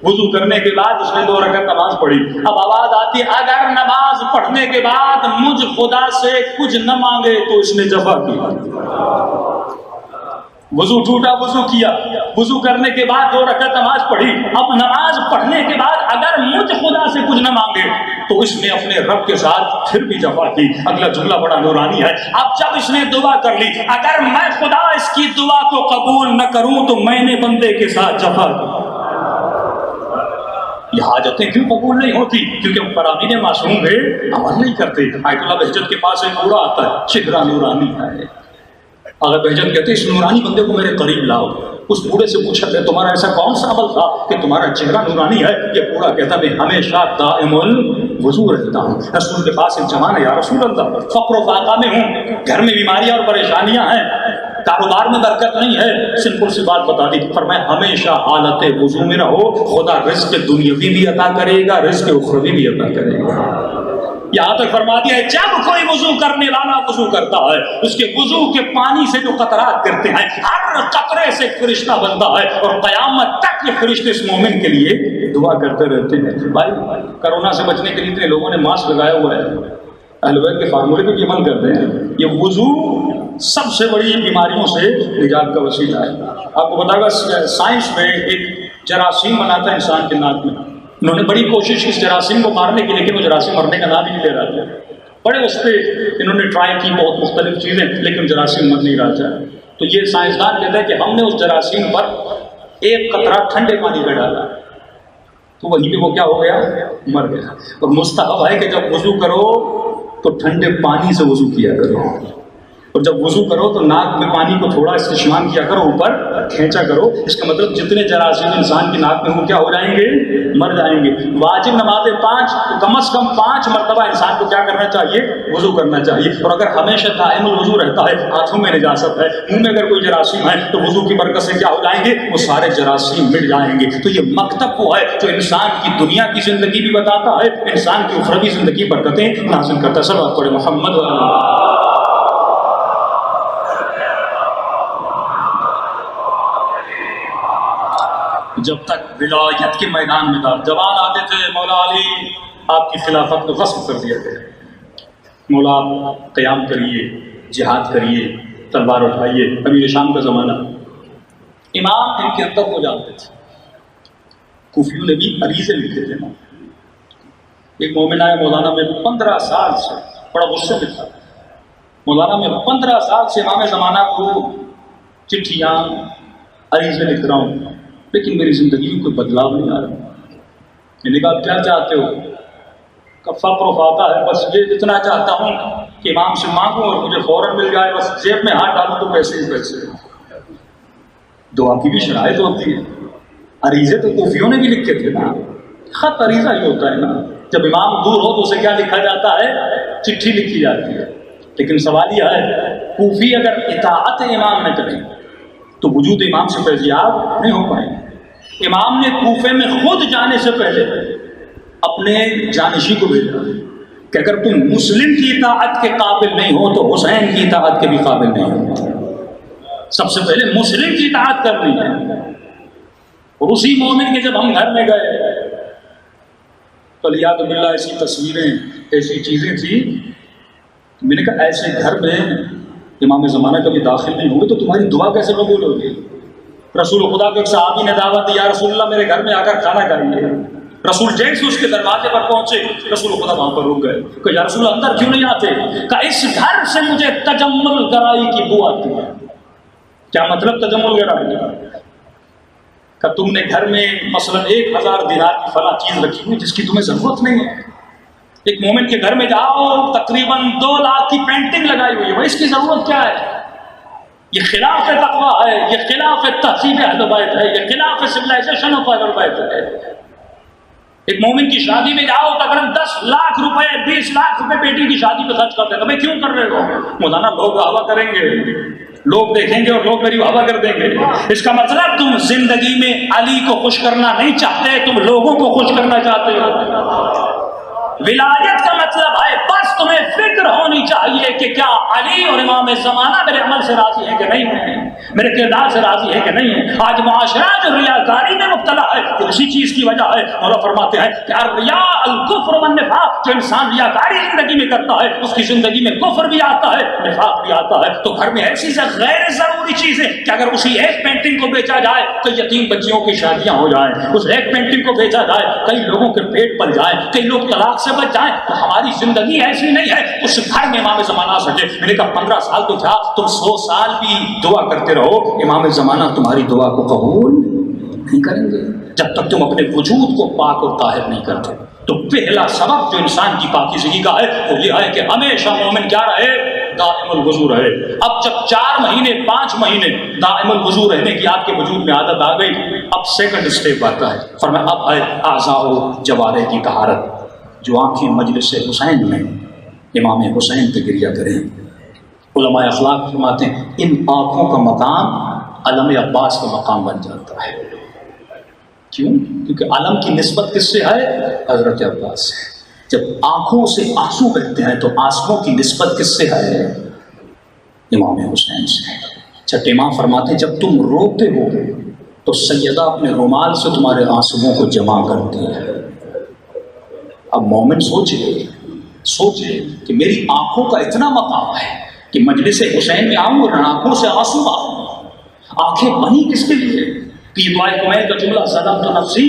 وضو کرنے کے بعد اس نے 2 رکعت نماز پڑھی، اب آواز آتی ہے اگر نماز پڑھنے پڑھنے کے بعد مجھ خدا سے کچھ نہ مانگے تو اس نے جفا کی. وضو ٹوٹا، وضو کیا، وضو کرنے کے بعد 2 رکعت نماز پڑھی. اب نماز پڑھنے کے بعد اگر مجھ خدا سے کچھ نہ مانگے تو اس نے اپنے رب کے ساتھ پھر بھی جفا کی. اگلا جملہ بڑا نورانی ہے. اب جب اس نے دعا کر لی، اگر میں خدا اس کی دعا کو قبول نہ کروں تو میں نے بندے کے ساتھ جفا کی. یہ حاجتیں کیوں قبول نہیں ہوتی؟ کیونکہ فرامین معصوم ہے، عمل نہیں کرتے. آیت اللہ بہجت کے پاس ایک بوڑھا آتا ہے، چہرہ نورانی ہے. اگر بہجت کہتے اس نورانی بندے کو میرے قریب لاؤ. اس بوڑھے سے پوچھا کہ تمہارا ایسا کون سا عمل تھا کہ تمہارا چہرہ نورانی ہے؟ یہ بوڑھا کہتا میں ہمیشہ دائم الوضو رہتا ہوں. رسول کے پاس الزمان ہے، یا رسول اللہ فقر و فاقہ میں ہوں، گھر میں بیماریاں اور پریشانیاں ہیں، کاروبار میں برکت نہیں ہے. سمپل سی بات بتا دی. فرمایا ہمیشہ حالت وضو میں رہو، خدا رزق دنیاوی بھی عطا کرے گا، رزق اخروی بھی عطا کرے گا. یہاں تک فرما دیا ہے جب کوئی وضو کرنے والا وضو کرتا ہے، اس کے وضو کے پانی سے جو قطرات کرتے ہیں ہر قطرے سے ایک فرشتہ بنتا ہے، اور قیامت تک یہ فرشتے اس مومن کے لیے دعا کرتے رہتے ہیں. بھائی کرونا سے بچنے کے لیے اتنے لوگوں نے ماسک لگایا ہوا ہے، اہل بیت کے فارمولے پہ بھی عمل کرتے ہیں. یہ وضو سب سے بڑی بیماریوں سے نجات کا وسیلہ ہے. آپ کو بتا گا سائنس میں ایک جراثیم بناتا ہے انسان کے ناک میں. انہوں نے بڑی کوشش کی اس جراثیم کو مارنے کی، لیکن وہ جراثیم مرنے کا نام ہی نہیں لے رہا تھا. بڑے اس پہ انہوں نے ٹرائی کی بہت مختلف چیزیں، لیکن جراثیم مر نہیں رہا تھا. تو یہ سائنسدان کہتے ہیں کہ ہم نے اس جراثیم پر ایک قطرہ ٹھنڈے پانی میں ڈالا تو وہیں پہ وہ کیا ہو گیا؟ مر گیا. اور مستحب ہے کہ جب وضو کرو تو ٹھنڈے پانی سے وضو کیا کرو، اور جب وضو کرو تو ناک میں پانی کو تھوڑا استشمام کیا کرو، اوپر کھینچا کرو. اس کا مطلب جتنے جراثیم انسان کی ناک میں وہ کیا ہو جائیں گے؟ مر جائیں گے. واجب نمازیں 5 کم از کم 5 مرتبہ انسان کو کیا کرنا چاہیے؟ وضو کرنا چاہیے. اور اگر ہمیشہ دائم الوضو رہتا ہے، ہاتھوں میں نجاست ہے، منہ میں اگر کوئی جراثیم ہے تو وضو کی برکت سے کیا ہو جائیں گے؟ وہ سارے جراثیم مٹ جائیں گے. تو یہ مکتب وہ ہے جو انسان کی دنیا کی زندگی بھی بتاتا ہے، انسان کی اخروی زندگی برکتیں نازل کرتا ہے. صلوات پڑھیں محمد جب تک ولایت کے میدان میں تھا، جوان آتے تھے مولا علی آپ کی خلافت کو غصب کر دیا گیا. مولا آپ قیام کریے، جہاد کریے، تلوار اٹھائیے. امیر شام کا زمانہ، امام ان کے اندر ہو جاتے تھے. کوفیوں نے بھی عریضے لکھے تھے نا. ایک مومن آیا مولانا میں 15 سال سے بڑا غصے میں تھا. مولانا میں 15 سال سے امام زمانہ کو چٹھیاں عریضے لکھ رہا ہوں، لیکن میری زندگی میں کوئی بدلاؤ نہیں آ رہا. میں نے کہا کیا چاہتے ہو؟ کہ فقر و فاقہ ہے، بس یہ اتنا چاہتا ہوں کہ امام سے مانگوں اور مجھے فوراً مل جائے، بس جیب میں ہاتھ ڈالوں تو پیسے ہی پیسے. دعا کی بھی شرائط ہوتی ہے. عریضے تو کوفیوں نے بھی لکھے تھے نا. خط عریضہ ہی ہوتا ہے نا. جب امام دور ہو تو اسے کیا لکھا جاتا ہے؟ چٹھی لکھی جاتی ہے. لیکن سوال یہ ہے کوفی اگر اطاعت امام نہ کریں تو وجود امام سے فیضیاب نہیں ہو پائیں. امام نے کوفے میں خود جانے سے پہلے اپنے جانشی کو بھیجا کہ اگر تم مسلم کی اطاعت کے قابل نہیں ہو تو حسین کی اطاعت کے بھی قابل نہیں ہو. سب سے پہلے مسلم کی اطاعت کرنی ہے. اور اسی مومن کے جب ہم گھر میں گئے تو یاد باللہ ایسی تصویریں ایسی چیزیں تھیں، میں نے کہا ایسے گھر میں امام زمانہ کبھی داخل نہیں ہوگے تو تمہاری دعا کیسے قبول ہوگی؟ رسول خدا کو ایک صحابی نے دعوت دی، یا رسول اللہ میرے گھر میں آ کر کھانا کھائیے. رسول جیسے اس کے دروازے پر پہنچے رسول خدا وہاں پر رک گئے. کہ یا رسول اللہ اندر کیوں نہیں آتے؟ کہ اس گھر سے مجھے تجمل گرائی کی بو آتی ہے. کیا مطلب تجمل گرائی؟ کہ تم نے گھر میں مثلا 1000 دینار کی فلاں چیز رکھی ہوئی جس کی تمہیں ضرورت نہیں ہے. ایک مومن کے گھر میں جاؤ تقریباً 2 لاکھ کی پینٹنگ لگائی ہوئی ہے، اس کی ضرورت کیا ہے؟ یہ خلاف تقویٰ ہے، یہ خلاف تہذیب اہل بیت ہے، یہ خلاف سویلائزیشن آف اہل بیت ہے. ایک مومن کی شادی میں جاؤ تقریباً 10 لاکھ روپے 20 لاکھ روپے بیٹی کی شادی پہ خرچ کرتے ہیں. بھائی کیوں کر رہے ہو؟ مولانا لوگ ہوا کریں گے، لوگ دیکھیں گے اور لوگ میری ہوا کر دیں گے. اس کا مطلب تم زندگی میں علی کو خوش کرنا نہیں چاہتے، تم لوگوں کو خوش کرنا چاہتے ہو. ولایت کا مطلب ہے بس تمہیں فکر ہونی چاہیے کہ کیا علی اور امام زمانہ میرے عمل سے راضی ہے کہ نہیں ہے، میرے کردار سے راضی ہے کہ نہیں ہے۔ آج معاشرہ جو ریاکاری میں مبتلا ہے یہ اسی چیز کی وجہ ہے۔ مولا فرماتے ہیں کہ الریا الکفر والنفاق، جو انسان ریاکاری زندگی میں کرتا ہے اس کی زندگی میں کفر بھی آتا ہے، نفاق بھی آتا ہے۔ تو گھر میں ایسی غیر ضروری چیزیں کہ اگر اسی ایک پینٹنگ کو بیچا جائے تو یتیم بچیوں کی شادیاں ہو جائیں، اس ایک پینٹنگ کو بیچا جائے کئی لوگوں کے پیٹ پل جائیں، کئی لوگ طلاق سے بچ جائیں، تو ہماری زندگی ایسی نہیں ہے اس گھر میں امام زمانہ آ سکے۔ میں نے کہا 15 سال تو کیا تم 100 سال بھی دعا کرتے رہو، امام زمانہ تمہاری دعا کو قبول نہیں کریں گے جب تک تم اپنے وجود کو پاک اور طاہر نہیں کرتے۔ تو پہلا سبب جو انسان کی پاکیزگی کا ہے وہ یہ ہے کہ ہمیشہ مومن کیا رہے؟ دائم الوضو رہے۔ اب جب 4 مہینے 5 مہینے دائم الوضو رہنے کی آپ کے وجود میں عادت آ گئی، اب سیکنڈ اسٹیپ آتا ہے، فرمایا اب ہے اعضاء و جوارح کی طہارت۔ جو آنکھیں مجلس حسین میں امام حسین پہ گریا کریں، علماء اخلاق فرماتے ہیں ان آنکھوں کا مقام علم عباس کا مقام بن جاتا ہے۔ کیوں؟ کیونکہ علم کی نسبت کس سے ہے؟ حضرت عباس سے۔ جب آنکھوں سے آنسو بہتے ہیں تو آنسوؤں کی نسبت کس سے ہے؟ امام حسین سے۔ چھٹے امام فرماتے ہیں جب تم روتے ہو تو سیدہ اپنے رومال سے تمہارے آنسوؤں کو جمع کرتی ہے۔ اب مومن سوچے کہ میری آنکھوں کا اتنا مقام ہے کہ مجلس حسین میں آؤں اور آنکھوں سے آنسو آؤں۔ آنکھیں بنی کس کے لیے؟ پیر دعائے کمیل کا جملہ ظلم تو نفسی،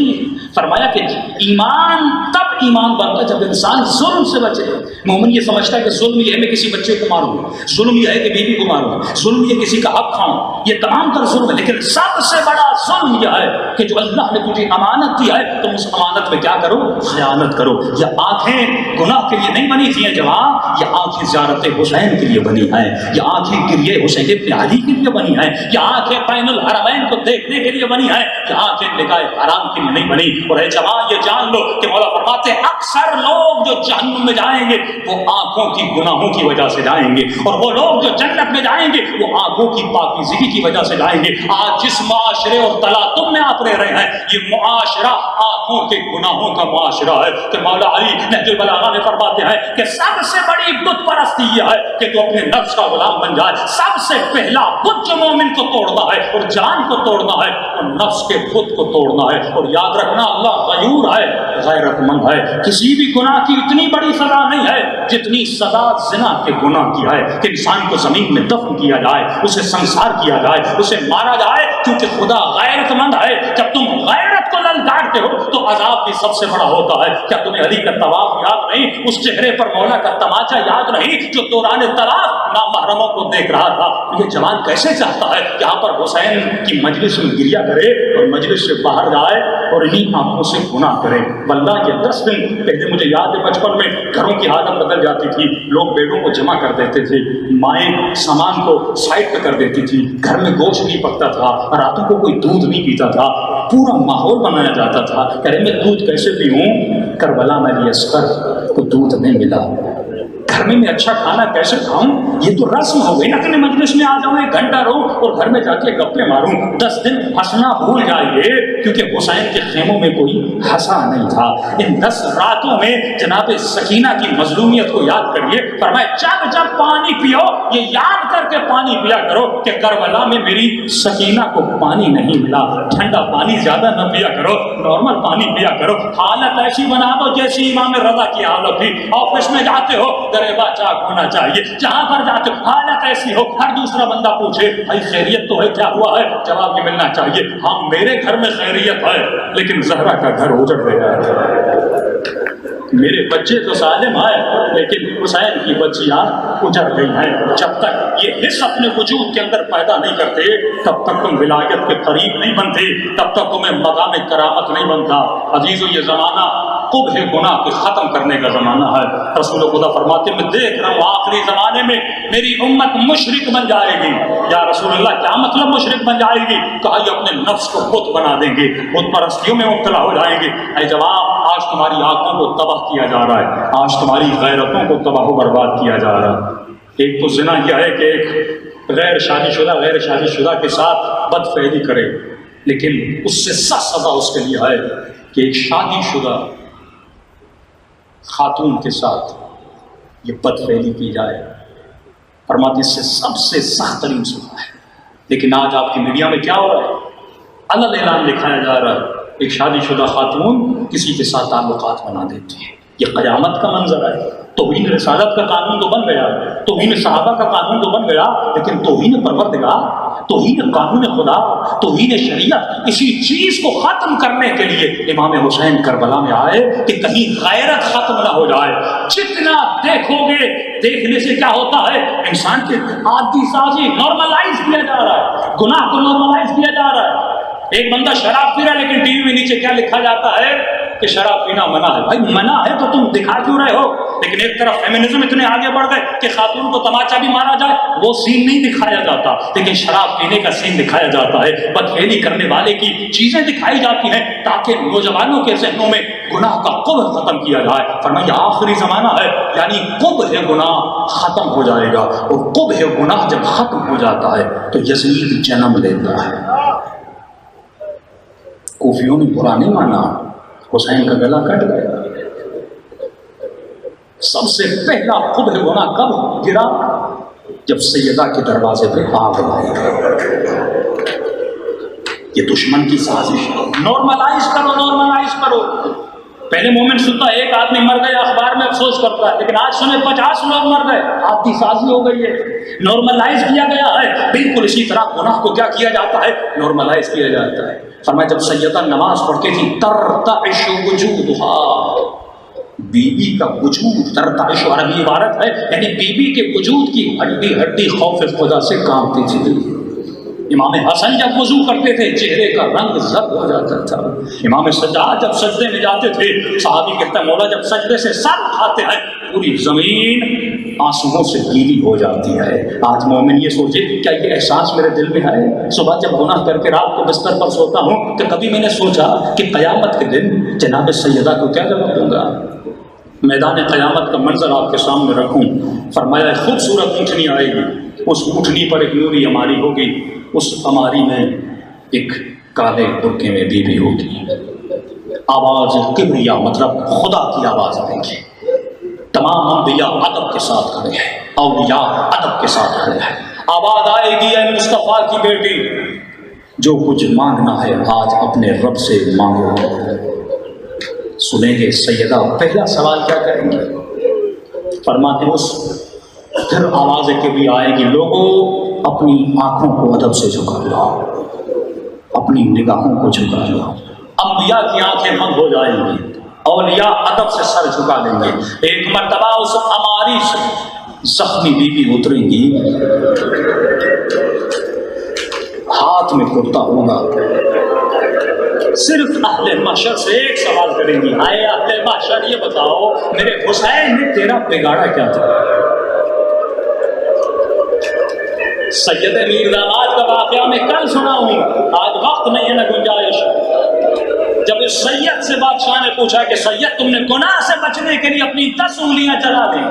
فرمایا کہ ایمان تب ایمان بنتا جب انسان ظلم سے بچے۔ مومن یہ سمجھتا ہے کہ ظلم یہ ہے میں کسی بچے کو ماروں، ظلم یہ ہے کہ بیوی کو ماروں، ظلم یہ کسی کا حق کھاؤں، یہ تمام تر ظلم ہے۔ لیکن سب سے بڑا ظلم یہ ہے کہ جو اللہ نے تجھے امانت دی ہے تم اس امانت میں کیا کرو؟ خیانت کرو۔ یہ آنکھیں گناہ کے لیے نہیں بنی تھیں جواب، یہ آنکھیں زیارت حسین کے لیے بنی ہیں، یہ آنکھیں گریہ حسین ابن علی کے لیے بنی ہیں، یہ آنکھیں بین الحرمین کو دیکھنے کے لیے بنی ہیں، یہ آنکھیں نگاہ حرام کے لیے نہیں بنی۔ اور اے جوان یہ جان لو کہ مولا فرماتے ہیں اکثر لوگ جو جہنم میں جائیں گے وہ آنکھوں کی گناہوں کی وجہ سے جائیں گے، اور وہ لوگ جو جنت میں جائیں گے وہ آنکھوں کی پاکیزگی کی وجہ سے جائیں گے۔ آج جس معاشرے اور تلاطم میں آپ رہ رہے ہیں یہ معاشرہ آنکھوں کے گناہوں کا معاشرہ ہے۔ کہ مولا علی نہج البلاغہ میں فرماتے ہیں کہ سب سے بڑی بت پرستی یہ ہے کہ تو اپنے نفس کا غلام بن جائے۔ سب سے پہلا بت جو مومن کو توڑنا ہے اور جان کو توڑنا ہے اور نفس کے بت کو توڑنا ہے۔ اور یاد رکھنا اللہ غیور ہے، غیرت مند ہے۔ کسی بھی گناہ کی اتنی بڑی سزا نہیں ہے جتنی سزا زنا کے گناہ کی ہے کہ انسان کو زمین میں دفن کیا جائے، اسے سنسار کیا جائے، اسے مارا جائے، کیونکہ خدا غیرت مند ہے۔ جب تم غیرت کو للکارتے ہو تو عذاب بھی سب سے بڑا ہوتا ہے۔ کیا تمہیں علی کا طواف یاد نہیں؟ اس چہرے پر مولا کا تماچا یاد نہیں جو دوران طلاق نامحرموں کو دیکھ رہا تھا؟ یہ جوان کیسے چاہتا ہے کہ یہاں پر حسین کی مجلس میں گریا کرے اور مجلس سے باہر جائے اور انہیں آنکھوں سے گناہ کرے؟ واللہ یہ 10 دن پہلے مجھے یاد ہے بچپن میں گھروں کی حالت بدل جاتی تھی، لوگ بیڑوں کو جمع کر دیتے تھے، مائیں سامان کو سائڈ پہ کر دیتی تھی، گھر میں گوشت نہیں پکتا تھا، راتوں کو کوئی دودھ نہیں پیتا تھا، پورا ماحول بنایا جاتا تھا کہ میں دودھ کیسے پیوں؟ کربلا میں علی اصغر کو دودھ نہیں ملا، گھر میں اچھا کھانا کیسے کھاؤں؟ یہ تو رسم ہو گئی نا کہ میں مجلس میں آ جاؤں 1 گھنٹہ رہوں اور گھر میں جا کے گپے ماروں۔ 10 دن ہنسنا بھول جائیے کیونکہ حسین کے خیموں میں کوئی ہنسا نہیں تھا۔ ان 10 راتوں میں جناب سکینہ کی مظلومیت کو یاد کریے۔ فرمایا جب جب پانی پیو یہ یاد کر کے پانی پیا کرو کہ کربلا میں میری سکینہ کو پانی نہیں ملا۔ ٹھنڈا پانی زیادہ نہ پیا کرو، نارمل پانی پیا کرو۔ حالت ایسی بنا دو جیسی امام رضا کی حالت تھی۔ آفس میں جاتے ہو گریباں چاک ہونا چاہیے، جہاں پر جاتے ہو حالت ایسی ہو ہر دوسرا بندہ پوچھے بھائی خیریت تو ہے، کیا ہوا ہے؟ جواب یہ ملنا چاہیے ہاں میرے گھر میں خیریت ہے لیکن زہرا کا گھر اجڑ گیا ہے، میرے بچے تو سالم ہیں لیکن حسین کی بچیاں اجڑ گئی ہیں۔ جب تک یہ حص اپنے وجود کے اندر پیدا نہیں کرتے تب تک تم ولایت کے قریب نہیں بنتے، تب تک تمہیں مقام کرامت نہیں بنتا۔ عزیزو یہ زمانہ قبح گناہ کے ختم کرنے کا زمانہ ہے۔ رسول خدا فرماتے میں دیکھ رہا ہوں آخری زمانے میں میری امت مشرک بن جائے گی۔ یا رسول اللہ کیا مطلب مشرک بن جائے گی؟ کہا یہ اپنے نفس کو بت بنا دیں گے، بت پرستیوں میں مبتلا ہو جائیں گے۔ اے جواب آج تمہاری آنکھوں کو تباہ کیا جا رہا ہے، آج تمہاری غیرتوں کو تباہ و برباد کیا جا رہا ہے۔ ایک تو زنا یہ ہے کہ ایک غیر شادی شدہ کے ساتھ بد فعلی کرے، لیکن اس سے سخت سزا اس کے لیے ہے کہ ایک شادی شدہ خاتون کے ساتھ یہ بد فعلی کی جائے۔ فرماتے اس سے سب سے سخت ترین صبح ہے. لیکن آج آپ کی میڈیا میں کیا ہو رہا ہے؟ الگ اعلان دکھایا جا رہا ہے. ایک شادی شدہ خاتون کسی کے ساتھ تعلقات بنا دیتی ہے. یہ قیامت کا منظر ہے. توہین رسالت کا قانون تو بن گیا, توہین صحابہ کا قانون تو بن گیا, لیکن توہین پروردگار, توہین قانون خدا, توہین شریعت, اسی چیز کو ختم کرنے کے لیے امام حسین کربلا میں آئے کہ کہیں غیرت ختم نہ ہو جائے. جتنا دیکھو گے, دیکھنے سے کیا ہوتا ہے, انسان کے عادی سازی نارملائز کیا جا رہا ہے, گناہ کو نارملائز کیا جا رہا ہے. ایک بندہ شراب پی رہا ہے لیکن ٹی وی میں نیچے کیا لکھا جاتا ہے کہ شراب پینا منع ہے. بھائی منع ہے تو تم دکھا کیوں رہے ہو؟ لیکن ایک طرف فیمنزم اتنے آگے بڑھ گئے کہ خاتون کو تماچا بھی مارا جائے, وہ سین نہیں دکھایا جاتا, لیکن شراب پینے کا سین دکھایا جاتا ہے. بدفعلی کرنے والے کی چیزیں دکھائی جاتی ہیں تاکہ نوجوانوں کے ذہنوں میں گناہ کا قبح ختم کیا جائے. فرمایا آخری زمانہ ہے, یعنی قبح گناہ ختم ہو جائے گا, اور قبح گناہ جب ختم ہو جاتا ہے تو یزید جنم لیتا ہے. کوفیوں نے برا نہیں مانا, حسین کا گلا کٹ گیا. سب سے پہلا قبح گناہ کب گرا؟ جب سیدہ کے دروازے پہ آگ لائی. یہ دشمن کی سازش ہے. نارملائز کرو, نارملائز کرو. پہلے مومن سنتا ہے ایک آدمی مر گیا, اخبار میں افسوس کرتا ہے, لیکن آج سنے 50 لوگ مر گئے, عادی سازی ہو گئی ہے, نارملائز کیا گیا ہے. بالکل اسی طرح گناہ کو کیا کیا جاتا ہے, نارملائز کیا جاتا ہے. فرمایا جب سیدہ نماز پڑھتی تھی, ترتعش وجودها, بیوی کا وجود, ترتعش عربی عبارت ہے, یعنی بیوی کے وجود کی ہڈی ہڈی خوف خدا سے کانپتی تھی. امام حسن جب وضو کرتے تھے چہرے کا رنگ زرد ہو جاتا تھا. امام سجاد جب سجدے میں جاتے تھے, صحابی کہتا ہے مولا جب سجدے سے سر اٹھاتے ہیں پوری زمین آنسوؤں سے گیلی ہو جاتی ہے. آج مومن یہ سوچے کیا یہ احساس میرے دل میں ہے؟ صبح جب گناہ کر کے رات کو بستر پر سوتا ہوں کہ کبھی میں نے سوچا کہ قیامت کے دن جناب سیدہ کو کیا جواب دوں گا؟ میدان قیامت کا منظر آپ کے سامنے رکھوں. فرمایا خوبصورت اونٹنی آئے گی, اس اونٹنی پر ایک نوری ہماری ہوگی, اس ہماری میں ایک کالے برقعے میں بیوی ہوگی. آواز کبریا مطلب خدا کی آواز آئے گی. تمام انبیاء ادب کے ساتھ کھڑے ہیں, اولیاء ادب کے ساتھ کھڑے ہیں. آواز آئے گی اے مصطفیٰ کی بیٹی, جو کچھ مانگنا ہے آج اپنے رب سے مانگو. سنیں گے سیدہ پہلا سوال کیا کریں گے؟ فرماتے اس پھر آواز کبھی آئے گی, لوگوں اپنی آنکھوں کو ادب سے جھکا لو, اپنی نگاہوں کو جھکا لو. انبیاء کی آنکھیں بند ہو جائیں گی, اولیاء ادب سے سر جھکا لیں گے. ایک مرتبہ اس ہماری زخمی بیوی اتریں گی, ہاتھ میں کرتا ہوگا, صرف اہل محشر سے ایک سوال کریں گی, آئے اہل محشر یہ بتاؤ میرے حسین نے تیرا بگاڑا کیا تھا؟ سید میر داماد کا واقعہ میں کل سناؤں, آج وقت نہیں ہے نہ گنجائش. جب اس سید سے بادشاہ نے پوچھا کہ سید تم نے گناہ سے بچنے کے لیے اپنی 10 انگلیاں جلا دی,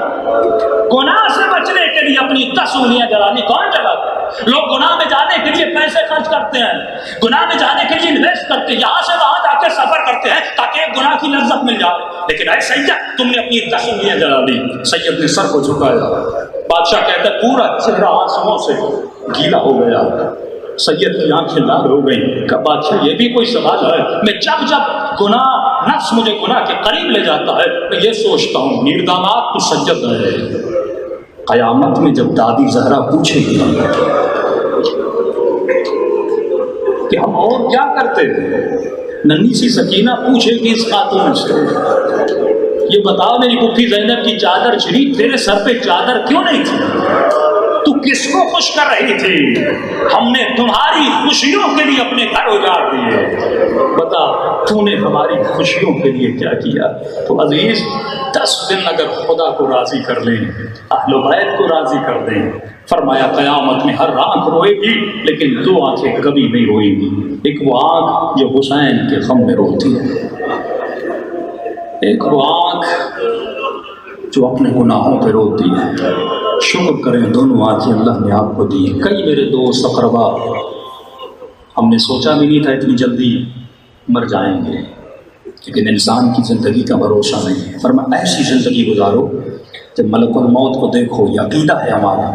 گناہ سے بچنے کے لیے اپنی 10 انگلیاں جلا دی, کون جلاتا ہے؟ لوگ گناہ میں جانے کے لیے پیسے خرچ کرتے ہیں, گناہ میں جانے کے لیے انویسٹ کرتے ہیں, یہاں سے وہاں جا کے سفر کرتے ہیں تاکہ ایک گناہ کی لذت مل جائے. لیکن اے سید تم نے اپنی 10 انگلیاں جلا دی. سید نے سر کو جھکایا. بادشاہ کہتا ہے پورا چہرہ آنسوؤں سے گیلا ہو گیا. سید کی آنکھیں لال ہو گئیں. کہ بادشاہ یہ بھی کوئی سوال ہے؟ میں جب جب گناہ نفس مجھے گناہ کے قریب لے جاتا ہے میں یہ سوچتا ہوں میر داماد تو سجد ہے. قیامت میں جب دادی زہرا پوچھے گی کہ ہم اور کیا کرتے ہیں, ننھی سی سکینہ پوچھے گی اس خاتون سے, یہ بتاؤ میری پھوپھی زینب کی چادر چھڑی, تیرے سر پہ چادر کیوں نہیں تھی؟ تو کس کو خوش کر رہی تھی؟ ہم نے تمہاری خوشیوں کے لیے اپنے گھر اجاڑ دیے, بتا تو نے ہماری خوشیوں کے لیے کیا کیا؟ تو عزیز 10 دن اگر خدا کو راضی کر لیں, اہل بیت کو راضی کر دیں, فرمایا قیامت میں ہر آنکھ روئے گی لیکن 2 آنکھیں کبھی نہیں روئیں گی. ایک وہ آنکھ جو حسین کے غم میں روتی ہے, ایک وہ آنکھ جو اپنے گناہوں پہ روتی ہے. شکر کریں دونوں آنکھیں اللہ نے آپ کو دی. کئی میرے دوست اقربا ہم نے سوچا بھی نہیں تھا اتنی جلدی مر جائیں گے, لیکن انسان کی زندگی کا بھروسہ نہیں ہے. فرمایا ایسی زندگی گزارو جب ملک الموت کو دیکھو, یہ عقیدہ ہے ہمارا,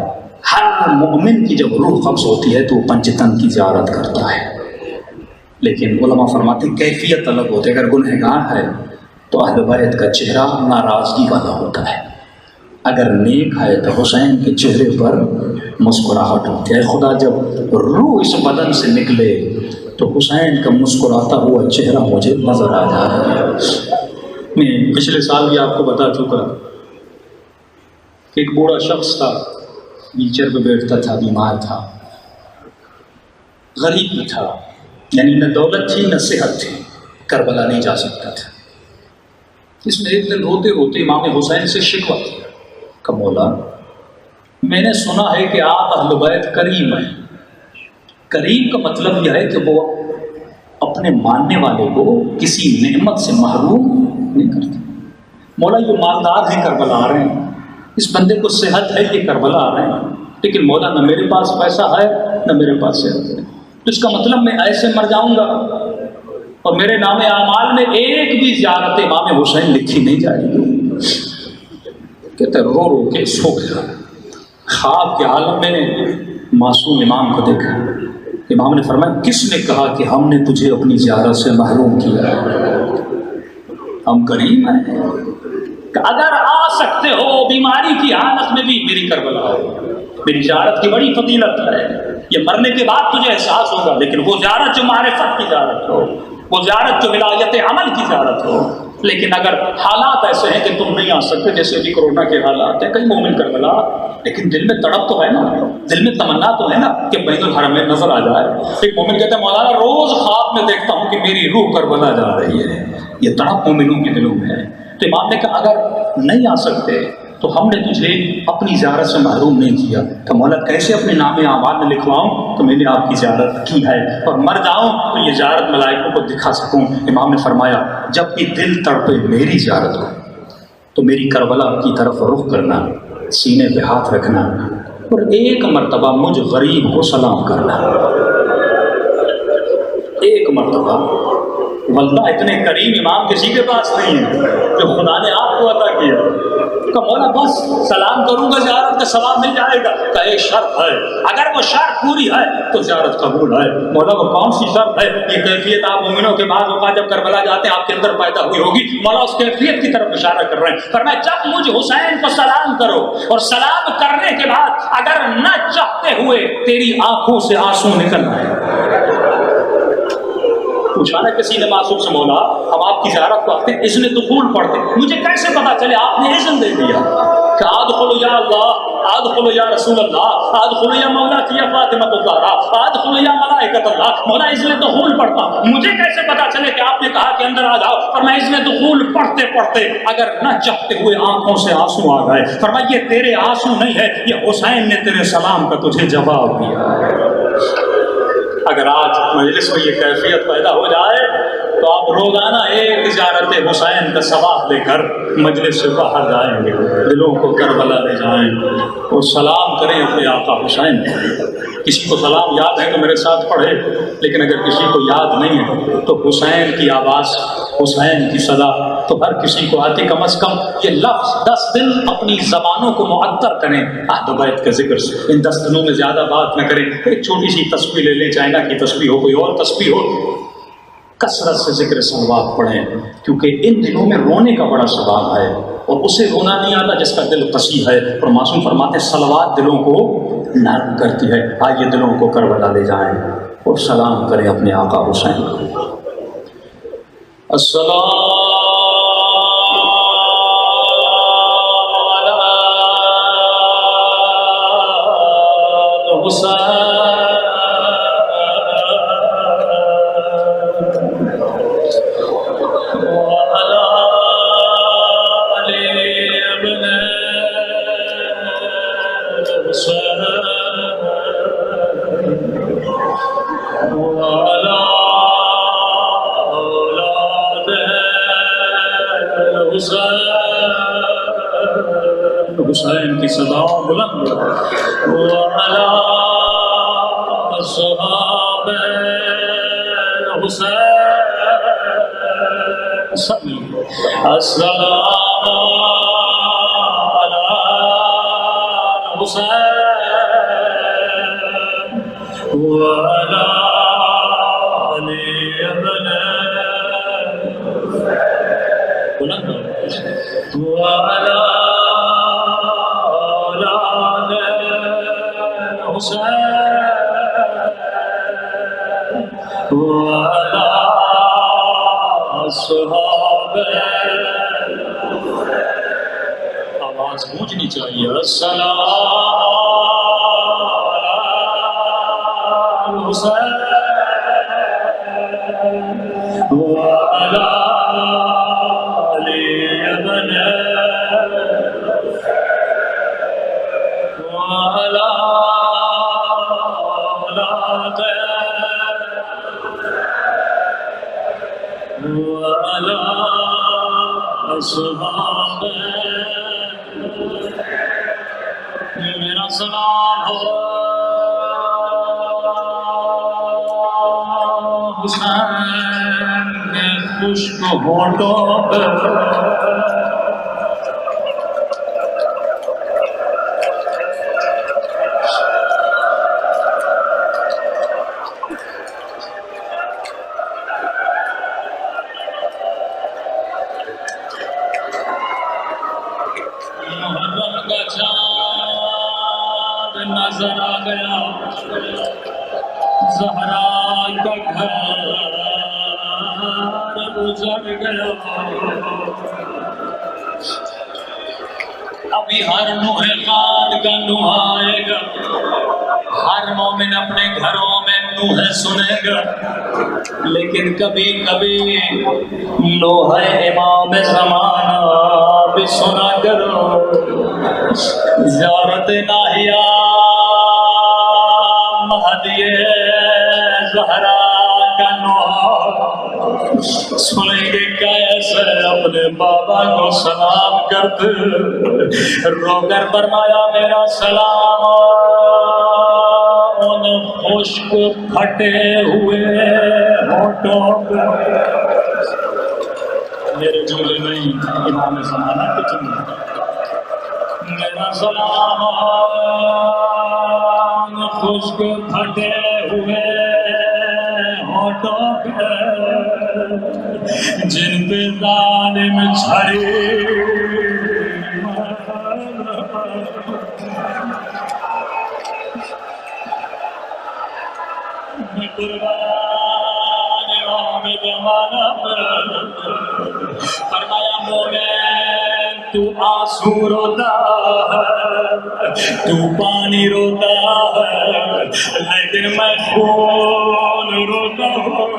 ہر مومن کی جب روح قبض ہوتی ہے تو وہ پنجتن کی زیارت کرتا ہے، لیکن علماء فرماتے ہیں کیفیت الگ ہوتی ہے۔ اگر گنہگار ہے تو اہل بیت کا چہرہ ناراضگی والا ہوتا ہے، اگر نیک ہے تو حسین کے چہرے پر مسکراہٹ ہوتی ہے۔ خدا جب روح اس بدن سے نکلے تو حسین کا مسکراتا ہوا چہرہ مجھے نظر آ جائے۔ میں پچھلے سال بھی آپ کو بتا چکا کہ ایک بوڑھا شخص تھا، ویلچر پہ بیٹھتا تھا، بیمار تھا، غریب بھی تھا، یعنی نہ دولت تھی نہ صحت تھی، کربلا نہیں جا سکتا تھا۔ اس میں ایک دن روتے روتے امام حسین سے شکوہ کیا کہ مولا میں نے سنا ہے کہ آپ اہل بیت کریم ہیں۔ کریم کا مطلب یہ ہے کہ وہ اپنے ماننے والے کو کسی نعمت سے محروم نہیں کرتے۔ مولا یہ مالدار ہیں، کربلا آ رہے ہیں، اس بندے کو صحت ہے، یہ کربلا آ رہے ہیں، لیکن مولا نہ میرے پاس پیسہ ہے نہ میرے پاس صحت ہے، تو اس کا مطلب میں ایسے مر جاؤں گا اور میرے نام اعمال میں ایک بھی زیارت امام حسین لکھی نہیں جائے گی۔ کہتے رو رو کے سو گیا۔ خواب کے عالم میں معصوم امام کو دیکھا، امام نے فرمایا کس نے کہا کہ ہم نے تجھے اپنی زیارت سے محروم کیا؟ ہم کریم ہیں کہ اگر آ سکتے ہو بیماری کی حالت میں بھی میری کربلا ہو۔ میری زیارت کی بڑی فضیلت ہے، یہ مرنے کے بعد تجھے احساس ہوگا، لیکن وہ زیارت جو معرفت کی زیارت ہو، وہ زیارت جو ولایت عمل کی زیارت ہو۔ لیکن اگر حالات ایسے ہیں کہ تم نہیں آ سکتے، جیسے ابھی کورونا کے حالات ہیں، کئی مومن کربلا، لیکن دل میں تڑپ تو ہے نا، دل میں تمنا تو ہے نا کہ بین الحرم میں نظر آ جائے۔ ایک مومن کہتا ہے مولانا روز خواب میں دیکھتا ہوں کہ میری روح کربلا جا رہی ہے، یہ تڑپ مومنوں کے دلوں میں ہے۔ تو امام نے کہا اگر نہیں آ سکتے تو ہم نے تجھے اپنی زیارت سے محروم نہیں کیا، کہ مولا کیسے اپنے نام اعمال میں لکھواؤں تو میں نے آپ کی زیارت کی ہے، اور مر جاؤں تو یہ زیارت ملائکوں کو دکھا سکوں۔ امام نے فرمایا جب بھی دل تڑپے میری زیارت ہو تو میری کربلا کی طرف رخ کرنا، سینے پہ ہاتھ رکھنا، اور ایک مرتبہ مجھ غریب کو سلام کرنا، ایک مرتبہ۔ واللہ اتنے کریم امام کسی کے پاس نہیں ہے جو خدا نے آپ کو عطا کیا کہ مولا بس سلام کروں گا زیارت کا ثواب مل جائے گا۔ کہ ایک شرط ہے، اگر وہ شرط پوری ہے تو زیارت قبول ہے۔ مولا وہ کون سی شرط ہے؟ یہ کیفیت آپ مومنوں کے بعد اوقات جب کربلا جاتے ہیں آپ کے اندر پیدا ہوئی ہوگی۔ مولا اس کیفیت کی طرف اشارہ کر رہے ہیں، فرمایا جب مجھ حسین کو سلام کرو اور سلام کرنے کے بعد اگر نہ چاہتے ہوئے تیری آنکھوں سے آنسو نکل آئے۔ پوچھا نا کسی نے معصوم سے مولا ہم آپ کی زیارت کو آتے ہیں، اذن دخول پڑھتے، مجھے کیسے پتا چلے؟ آپ نے اذن دے دیا کہ ادخلوا یا اللہ، ادخلوا یا رسول اللہ، ادخلوا یا مولاتی یا فاطمہ الزہرا، ادخلوا یا ملائکۃ اللہ۔ مولا اذن دخول پڑھتا ہوں، مجھے کیسے پتا چلے کہ آپ نے کہا کہ اندر آ جاؤ؟ فرمایا اذن دخول پڑھتے پڑھتے اگر نہ چاہتے ہوئے آنکھوں سے آنسو آ گئے، فرمایا یہ تیرے آنسو نہیں ہے، یہ حسین نے تیرے سلام کا تجھے جواب دیا۔ اگر آج مجلس میں یہ کیفیت پیدا ہو جائے تو آپ روزانہ ایک زیارت حسین کا ثواب لے کر مجلس سے باہر جائیں گے، دلوں کو کربلا لے جائیں اور سلام کریں اپنے آقا حسین۔ کسی کو سلام یاد ہے تو میرے ساتھ پڑھے، لیکن اگر کسی کو یاد نہیں ہے تو حسین کی آواز، حسین کی صدا تو ہر کسی کو آتی۔ کم از کم یہ لفظ 10 دن اپنی زبانوں کو معطر کریں اہل بیت کے ذکر سے۔ ان 10 دنوں میں زیادہ بات نہ کریں، ایک چھوٹی سی تسبیح لے لیں، چائنا کی تسبیح ہو کوئی اور تسبیح ہو، کثرت سے ذکر صلوات پڑھیں، کیونکہ ان دنوں میں رونے کا بڑا ثواب ہے، اور اسے رونا نہیں آتا جس کا دل قسی ہے۔ اور معصوم فرماتے ہیں صلوات دلوں کو نرم کرتی ہے۔ آئیے دلوں کو کربلا لے جائیں اور سلام کریں اپنے آقا حسین کو۔ السلام حسین کی صدا بلند وعلی اصحاب حسین صلی السلام علی حسین وعلى آل ابن بلند وعلى آل حسین وعلى اصحاب آواز گونجنی چاہیے السلام حسین وعلى آل ابن وعلى أولاد وعلى أصحاب میرا سلام ہو حسین کے خشک ہونٹوں پہ محرم کا چاند نظر آ گیا زہرا کا گھر گزر گیا ابھی ہر نوح خان کا نوح آئے گا ہر مومن اپنے گھروں میں نوح سنے گا لیکن کبھی کبھی نوح امام زمانہ بھی سنا کرو زیارت ناہیہ مہدی زہرا کا نوح سنیں گے کیسے اپنے بابا کو سلام کرتے رو کر فرمایا میرا سلام ان خشک پھٹے ہوئے ہونٹوں پہ میرے جملے نہیں امام زمانہ کے جملے میرا سلام ان خشک پھٹے ہوئے ہونٹوں پہ جن پہ ظالم چھڑی میں قربان امام زمانہ فرمایا مومن تو آنسو روتا ہے تو پانی روتا ہے لیکن میں خون روتا ہوں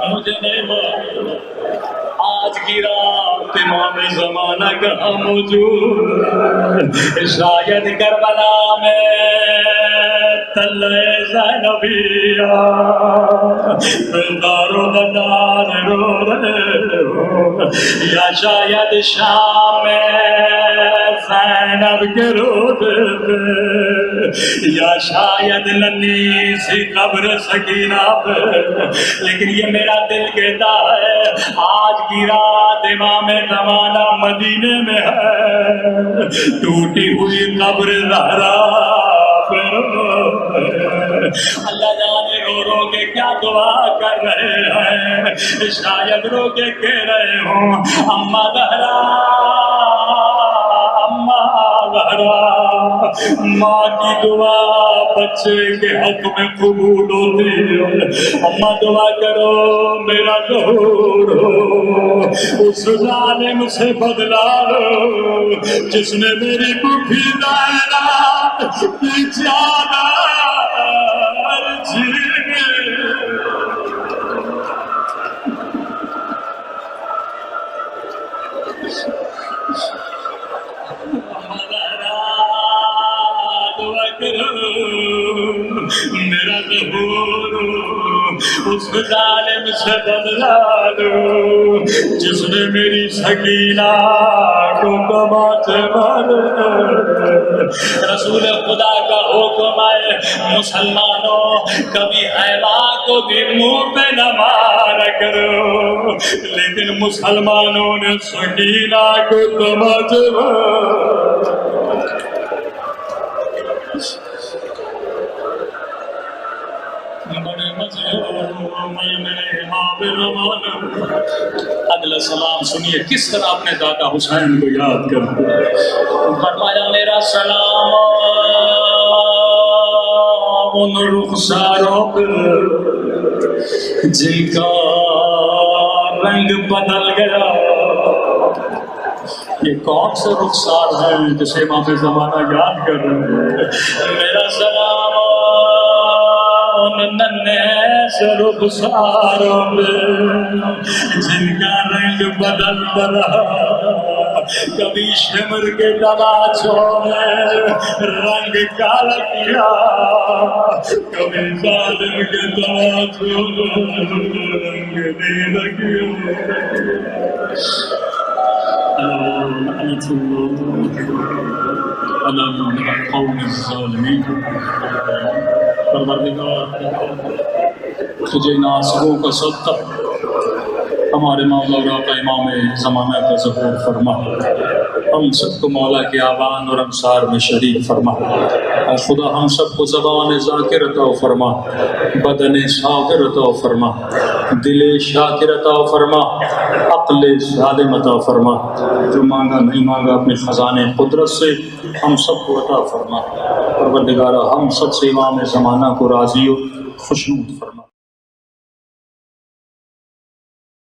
مجھے نہیں معلوم آج کی رات امام زمانہ کہاں موجود شاید کربلا میں تلے زینبیہ دار و بدار رو رہے ہو یا شاید شام میں زینب کے روزے پہ یا شاید ننھی سی قبر سکینہ پہ لیکن یہ میرا دل کہتا ہے آج کی رات امام زمانہ مدینے میں ہے ٹوٹی ہوئی قبر زہرا اللہ جانے رو رو کے کیا دعا کر رہے ہیں شاید رو کے کہہ رہے ہوں اماں زہرا ماں کی دعا بچے کے حق میں قبول ہوتی ہے اماں دعا کرو میرا ظہور ہو اس ظالم سے بدلا لو جس نے میری بھوکی زینب کی جان چھین میرا ظہور اس ظالم سے بدلا لو جس نے میری سکینہ کو تماچے مارے رسول خدا کا حکم ہے مسلمانوں کبھی حیوان کو بھی منہ پہ نہ مارا کرو لیکن مسلمانوں نے سکینہ کو تماچے مارے اگلا سلام سنیے کس طرح اپنے دادا حسین کو یاد کرتے ہیں۔ فرمایا میرا سلام ان رخساروں پر جن کا رنگ بدل گیا۔ یہ کون سے رخسار ہیں جسے امام زمانہ یاد کر رہے ہیں؟ میرا سلام ان ننھے سے رخساروں پہ جن کا رنگ بدلتا رہا، کبھی شمر کے تماچوں میں رنگ کالا کیا، کبھی ظالم کے تماچوں میں رنگ نیلا کیا۔ لعنة الله على القوم الظالمين۔ پروردگار تجھے ناصروں کا صدقہ ہمارے مولا اور آقا امام زمانہ کا ظہور فرما، ہم سب کو مولا کے آوان اور انصار میں شریک فرما۔ اے خدا ہم سب کو زبان ذاکر عطا فرما، بدن شاکر عطا فرما، دل شاکر عطا فرما، عقل سالم عطا فرما۔ جو مانگا نہیں مانگا اپنے خزانے قدرت سے ہم سب کو عطا فرما۔ پروردگارہ ہم سب سے امام زمانہ کو راضی و خوشنود فرما۔